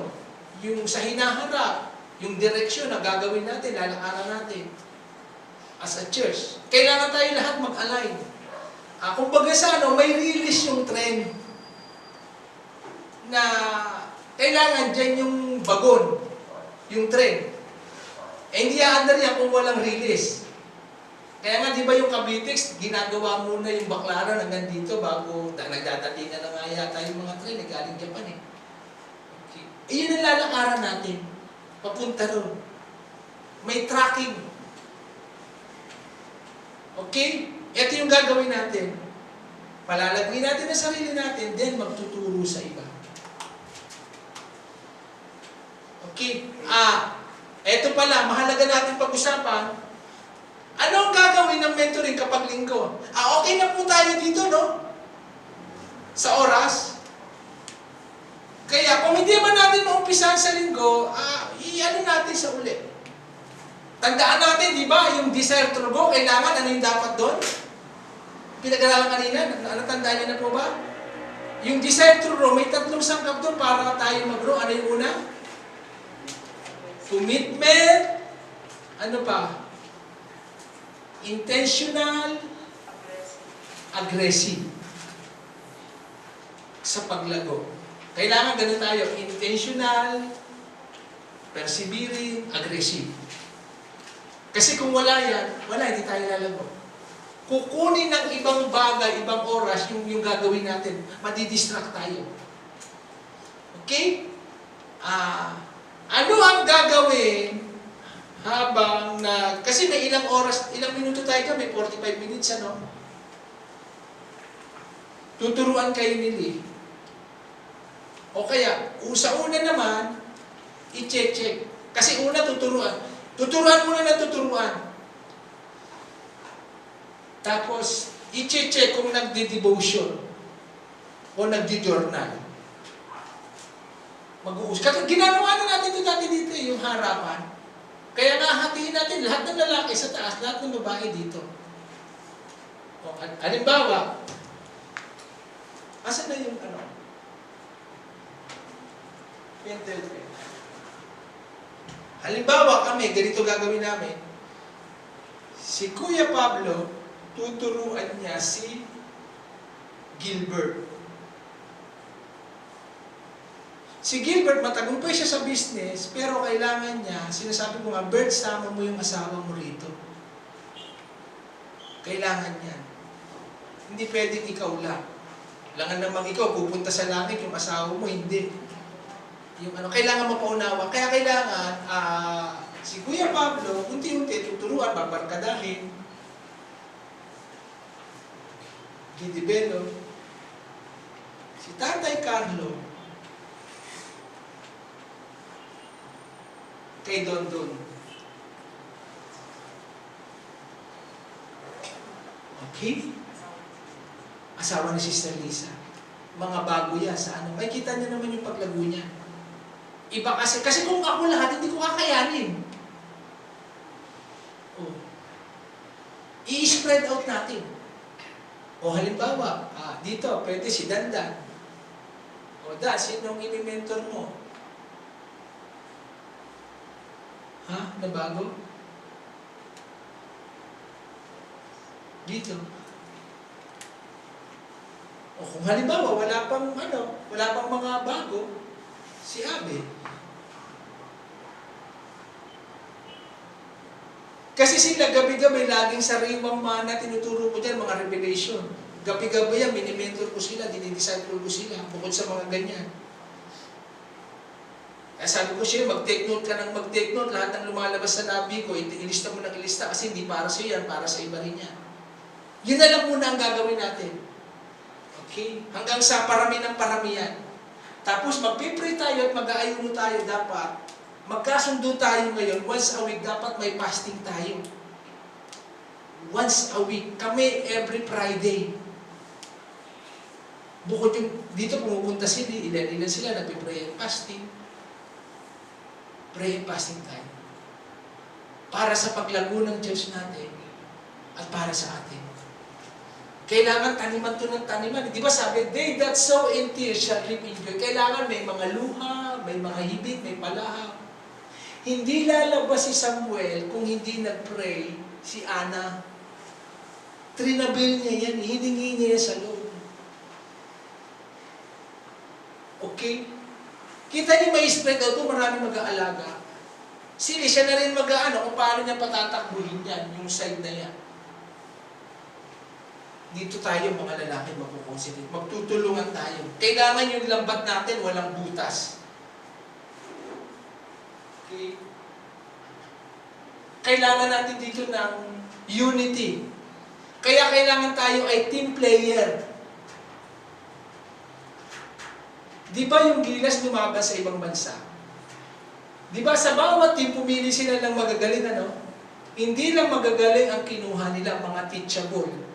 yung sa hinaharap, yung direksyon na gagawin natin, lalakaran natin as a church? Kailangan tayo lahat mag-align. Kumbaga sa may release yung trend na kailangan dyan yung bagon, yung trend. Hindi aandar yan kung walang release. Kaya nga, di ba yung Cavitex, ginagawa muna yung baklaran hanggang dito bago nagdadatingan na nga yata yung mga train, galing Japan eh. Okay. Iyon ang lalakaran natin. Papunta ron. May tracking. Okay? Ito yung gagawin natin. Palalagay natin ang sarili natin, then magtuturo sa iba. Okay? Ito pala, mahalaga natin pag-usapan. Ano ang gagawin ng mentoring kapag linggo? Okay na po tayo dito, no? Sa oras. Kaya kung hindi man natin maumpisahan sa linggo, i-ano natin sa uli. Tandaan natin, di ba, yung desire to grow, kailangan, ano yung dapat doon? Pinag-aralan kanina, natandaan niyo na po ba? Yung desire to grow, may 3 sangkap doon para tayo mag-grow. Ano yung una? Commitment. Ano pa? Intentional, aggressive sa paglago. Kailangan ganun tayo, intentional, persevering, aggressive. Kasi kung wala yan, hindi tayo lalago. Kukunin ng ibang bagay, ibang oras, yung gagawin natin, madidistract tayo. Okay? Ano ang gagawin habang kasi may ilang oras, ilang minuto tayo dyan, may 45 minutes, ano? Tuturuan kayo nili. O kaya, sa una naman, i-check. Kasi una, tuturuan. Tuturuan muna na tuturuan. Tapos, i-check kung nagdi-devotion o nagdi-journal. Ginagawa na natin ito dati dito, yung harapan. Kaya nga, hatiin natin lahat ng lalaki sa taas, lahat ng babae dito. O, halimbawa, asan na yung ano? Halimbawa kami, ganito gagawin namin. Si Kuya Pablo, tuturuan niya si Gilbert. Si Gilbert, matagumpay siya sa business, pero kailangan niya, sinasabi ko nga, Bert, sama mo yung asawa mo rito. Kailangan niya. Hindi pwedeng ikaw lang. Langan namang ikaw, pupunta sa langit, yung asawa mo, hindi. Yung kailangan mapaunawa. Kaya kailangan, si Kuya Pablo, unti-unti, tuturuan, babarkadahin, didevelop. Si Tatay Carlo, kay Don. Okay? Asawa ni Sister Lisa. Mga bago yan sa ano. May kita niyo naman yung paglago niya. Iba kasi kung ako lahat, hindi ko kakayanin. Oh. I-spread out natin. O halimbawa, dito, pwede si Dandan. O Dan, sinong ini-mentor mo? Ha? Nabago? Dito. O kung halimbawa, wala pang mga bago, si Abe. Kasi sila gabi-gabi laging sariwang mana tinuturo ko dyan, mga revelation. Gabi-gabi yan, mini-mentor ko sila, dinidisciple ko sila, bukod sa mga ganyan. Kaya sabi ko siya, mag-take note ka ng mag-take note, lahat ng lumalabas sa labi ko, ilista mo ng ilista, kasi hindi para sa yan, para sa iba rin yan. Yun na lang muna ang gagawin natin. Okay? Hanggang sa parami ng paramihan. Tapos magpipray tayo at mag-aayuno tayo dapat. Magkasundo tayo ngayon, once a week dapat may fasting tayo. Once a week. Kami every Friday. Bukod yung, dito pumupunta sila, ilan sila, nagpipray and fasting. Pray and fasting tayo. Para sa paglago ng church natin at para sa atin. Kailangan taniman to ng taniman. Di ba sabi, they that sow in tears shall reap in joy. Kailangan may mga luha, may mga hibig, may palahap. Hindi lalabas si Samuel kung hindi nag-pray si Ana. Trinabil niya yan, hiningi niya sa loob. Okay? Kita niyo may spread out po, marami mag-aalaga. Siya na rin mag-aano kung paano niya patatakbuhin yan, yung side na yan. Dito tayo mga lalaki magkukonsentrate. Magtutulungan tayo. Kailangan yung lambat natin walang butas. Okay? Kailangan natin dito ng unity. Kaya kailangan tayo ay team player. Di ba yung Gilas lumaban sa ibang bansa? Di ba sa bawat team pumili sila ng magagaling ano? Hindi lang magagaling ang kinuha nila, mga teachable.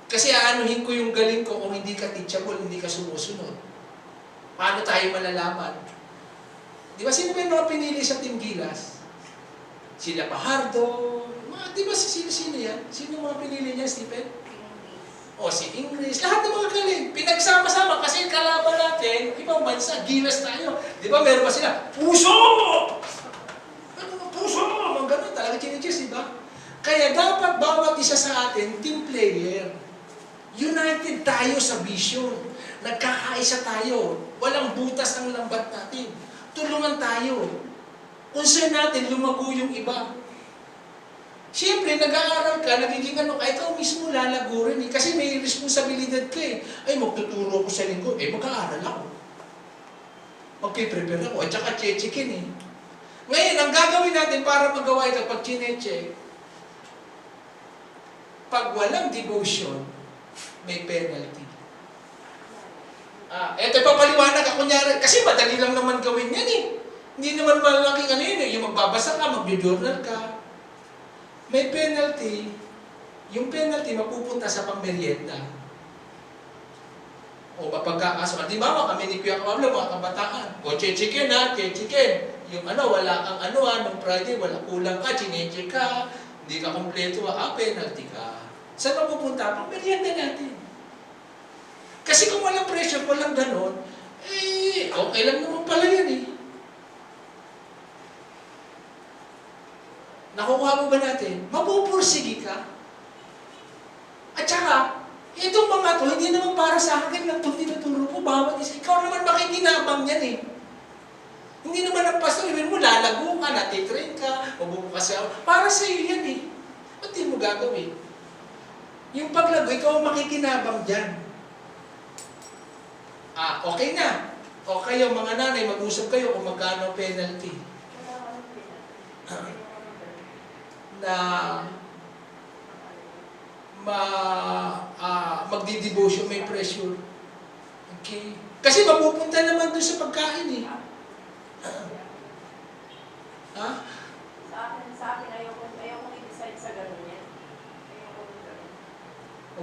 Kasi aanuhin ko yung galing ko kung hindi ka teachable, hindi ka sumusunod. Paano tayo malalaman? Di ba sino ba yung mga pinili sa Team Gilas? Sila Pahardo, di ba sino yan? Sino mga pinili niya, Stephen? O si Ingris, lahat ng mga galing. Pinagsama-sama kasi kalaban natin, ibang bansa, Gilas tayo. Di ba meron pa sila? Puso! Puso! Mga ganun talaga chinichis, di ba? Kaya dapat bawat isa sa atin, team player. United tayo sa vision. Nagkakaisa tayo. Walang butas ang lambat natin. Tulungan tayo. Concern natin, lumago yung iba. Siyempre, nag-aaral ka, nagiging ano ka, ikaw mismo lalago rin eh. Kasi may responsibilidad ka eh. Ay, magtuturo ako sa linggo. Mag-aaral ako. Magpiprepare ako. At saka chechikin eh. Ngayon, ang gagawin natin para magawa ito pag chinecheck, pag walang devotion, may penalty. Eto papaliwanag ako kunyari, kasi madali lang naman gawin yan eh. Hindi naman malaking ano yun eh. Yung magbabasa ka, mag-journal ka. May penalty. Yung penalty mapupunta sa pangmeryenda. O mapagkakaso. Di ba kami ni Kuya Pablo, mga kabataan. O chichikin ha, chichikin. Yung wala kang nung Friday, wala kulang ka, chinecheck ka, hindi ka kompleto, penalty ka. Saan mapupunta? Pangmeryenda natin. Kasi kung walang pressure, walang ganon, okay lang naman pala yan eh. Nakukuha mo ba natin? Mapupursigi ka. At saka, itong mga to, hindi naman para sa akin lang itong tinuturo ko. Bawat isa, ikaw naman makikinabang yan eh. Hindi naman ang pastor, ibig mo, lalago ka, natitrain ka, mabubukas ka. Para sa iyo yan eh. Ba't di mo gagawin? Yung paglago, ikaw ang makikinabang dyan. Okay na. O kayo, mga nanay, mag-usap kayo kung magkano penalty. Na magdi-devotion, may pressure. Okay? Kasi mapupunta naman doon sa pagkain eh. Sa akin, ayoko i-decide sa gano'n yan. Ayoko gano'n.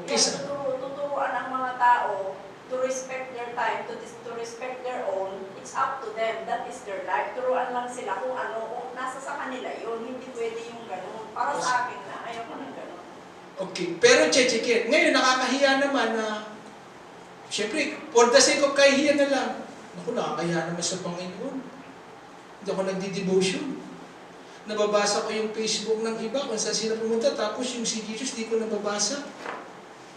Okay, sa... Tuturuan ang mga tao to respect their time, to respect their own. It's up to them. That is their life. Turuan lang sila kung ano, kung nasa sa kanila yun. Hindi pwede yung ganun. Para sa akin na, ayaw ko ng ganun. Okay, pero check. Ngayon, nakakahiya naman na, siyempre, for the sake of kahihiya na lang, naku, nakakahiya naman sa Panginoon. Hindi ako nagdi-devotion. Nababasa ko yung Facebook ng iba kung saan sila pumunta, tapos yung si Jesus, di ko nababasa.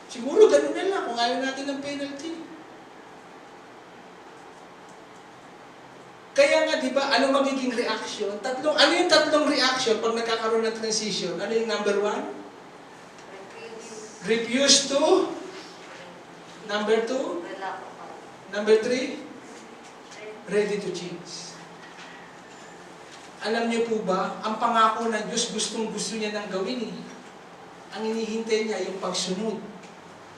Siguro ganun na lang kung ayaw natin ng penalty. Kaya nga, di ba, ano magiging reaction? Ano yung tatlong reaction pag nagkakaroon ng transition? Ano yung number 1? Refuse to. Number 2. Number 3. Ready to change. Alam niyo po ba, ang pangako ng Diyos, gustong-gusto niya nang gawin eh. Ang hinihintay niya yung pagsunod.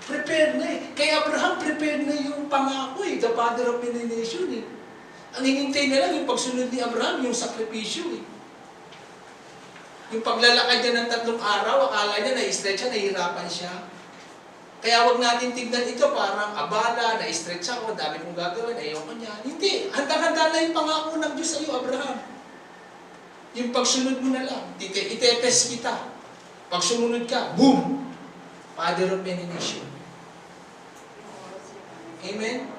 Prepared na eh. Kay Abraham, prepared na yung pangako eh. The father of many nations eh. Ang hinihintay na lang yung pagsunod ni Abraham, yung sakripisyo eh. Yung paglalakad niya ng 3 araw, akala niya na-stretch siya, nahihirapan siya. Kaya wag natin tignan ito parang abala, na-stretch ako, dami kong gagawin, ayoko niya. Hindi, handa-handa na yung pangako ng Diyos sa iyo, Abraham. Yung pagsunod mo na lang, itetest kita. Pag sumunod ka, boom! Father of many nations. Amen?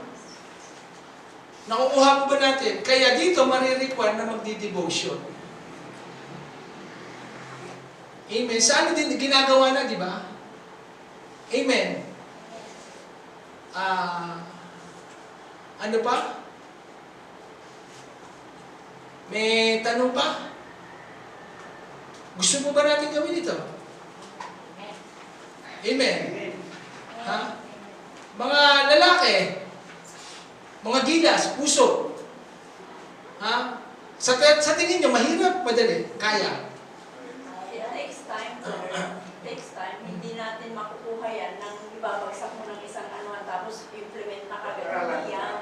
Nakukuha po ba natin? Kaya dito, marirequire na magdi-devotion. Amen? Saan din ginagawa na, di ba? Amen? Ano pa? May tanong pa? Gusto mo ba natin gawin ito? Amen? Ha? Mga lalaki, mga gilas, puso. Ha? Sa tingin nyo, mahirap, madali, kaya. It takes time, sir. It takes time. Hindi natin makukuha yan nang ibabagsak mo ng isang ano tapos implement na kagad. Yan.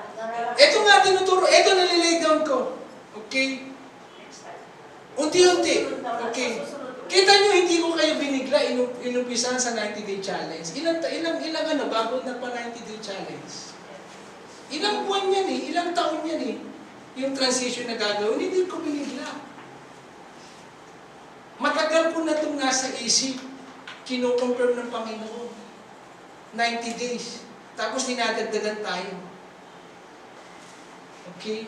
Ito nga tinuturo, ito nalilay down ko. Okay? Next time. Unti-unti. Susunod naman, Okay. sa susunod ulit. Kita nyo, hindi ko kayo binigla, inumpisahan sa 90-day challenge. Ilang ano, bago nagpa 90-day challenge. Ilang buwan yan eh, ilang taon yan eh. Yung transition na gagawin, hindi ko binigla. Matagal ko na itong nasa isip, kino-confirm ng Panginoon. 90 days. Tapos dinadagdagan tayo. Okay?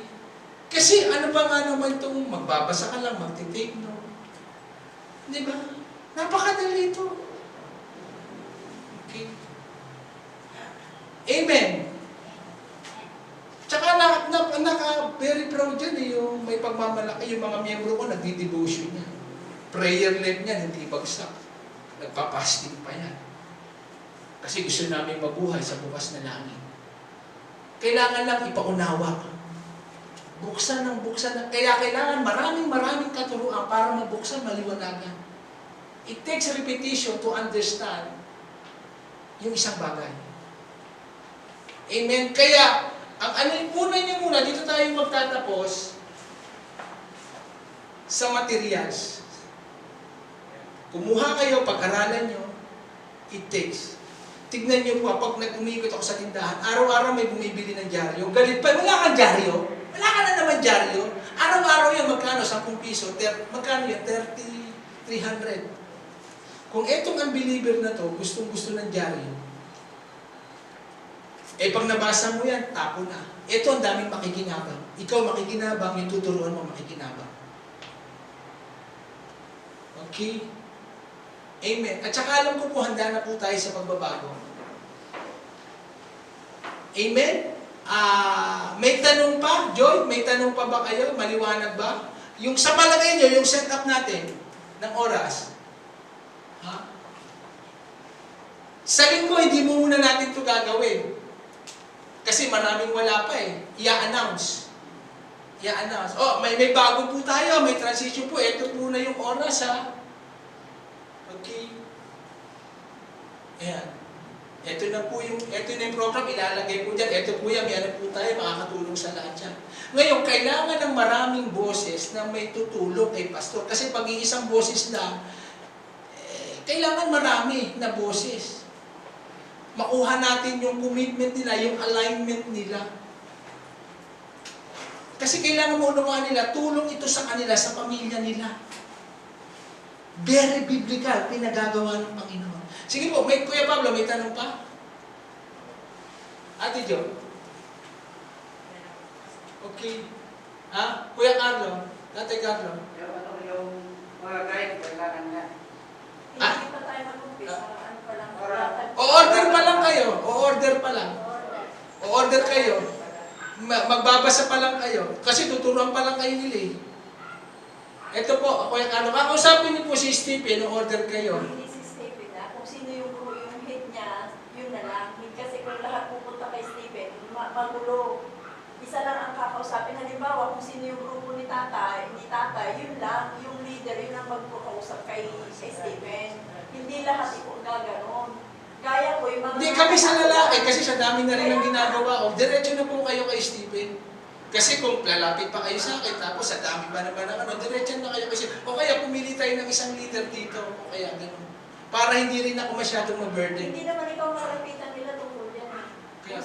Kasi ano ba nga naman itong magbabasa ka lang, magtitake no? Di ba? Napakadali ito. Okay? Amen. Tsaka very proud yan eh, yung may pagmamalaki, yung mga miyembro ko nagdi-devotion niya. Prayer life niya, hindi bagsak. Nagpa-fasting pa yan. Kasi gusto namin mabuhay sa bukas na langit. Kailangan lang ipaunawa. Buksan ng buksan. Kaya kailangan maraming katuruan para mabuksan, maliwanagan. It takes repetition to understand yung isang bagay. Amen? Kaya, ang una niyo muna, dito tayo magtatapos sa materials. Kumuha kayo, pag-aralan nyo, it takes. Tignan nyo po, pag nag-umikot ako sa tindahan, araw-araw may bumibili ng dyaryo. Galit pa, wala kang dyaryo. Wala ka na naman dyaryo. Araw-araw yan, magkano? 10 piso. Magkano yan? 300. Kung etong unbeliever na to, gustong-gusto ng dyaryo, pag nabasa mo yan, tapo na. Ito ang daming makikinabang. Ikaw makikinabang, yung tuturuan mo makikinabang. Okay? Amen. At saka alam ko po, handa na po tayo sa pagbabago. Amen? May tanong pa? Joy, may tanong pa ba kayo? Maliwanag ba? Yung sa palagay nyo, yung setup natin ng oras. Ha? Sa linggo, hindi mo muna natin ito gagawin. Kasi maraming wala pa eh. I-announce. Oh, may bago po tayo, may transition po. Ito po na yung oras ha. Okay. Ayan. Ito na yung program, ilalagay po dyan. Ito po yan, may ano po tayo, makakatulong sa lahat yan. Ngayon, kailangan ng maraming boses na may tutulong kay pastor. Kasi pag iisang boses lang, kailangan marami na boses. makuha natin yung commitment nila, yung alignment nila. Kasi kailangan mo unawaan nila, tulong ito sa kanila, sa pamilya nila. Very biblical, pinagagawa ng Panginoon. Sige po, Kuya Pablo, may tanong pa? Ate Jo? Okay. Ha? Kuya Carlo? Ate Carlo? Yung mga guide, kailangan nga. Ah? Hindi pa tayo mag-umpisa. Ano pa lang. O-order pa lang kayo. O-order pa lang. O-order kayo. Magbabasa pa lang kayo. Kasi tuturuan pa lang kayo nila eh. Ito po, Kuya Carlo. Kakausapin niyo po si Stephen, o-order kayo. Hindi si Stephen na. Kung sino yung head niya, yun na lang. Kasi kung lahat pupunta kay Stephen, magulo. Isa lang ang kakausapin. Halimbawa, kung sino yung grupo ni tatay, yun lang, yung leader, yun ang magpukausap kay Stephen. Hindi lahat ito gaganon. Gaya ko, yung mga... Hindi kami sa lalaki, kasi sa dami na rin ang ginagawa ko. Diretso na po kayo kay Stephen. Kasi kung lalapit pa kayo sa akin, tapos sa dami pa naman ang ano, diretso na kayo kasi. O kaya pumili tayo ng isang leader dito, o kaya gano'n. Para hindi rin ako masyadong ma-burden. Hindi naman ikaw malapitan nila tungkol yan.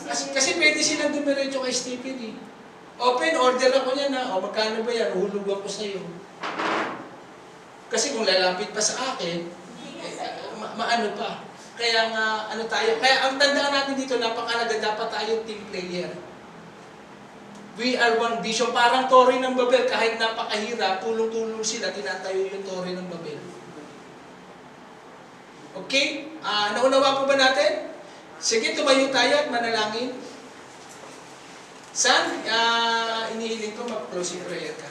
Kasi pwede silang dumiretso kay Stephen eh. Open, order ako niyan ha. O magkano ba yan? Hulog ako sa'yo. Kasi kung lalapit pa sa akin, maano pa. Kaya nga, ano tayo. Kaya ang tandaan natin dito, napakalaga, dapat tayo team player. We are one vision. Parang Torre ng Babel, kahit napakahirap, tulong-tulong sila, tinatayo yung Torre ng Babel. Okay? Naunawa po ba natin? Sige, tumayo tayo at manalangin. San, inihiling ko mag-closing prayer ka.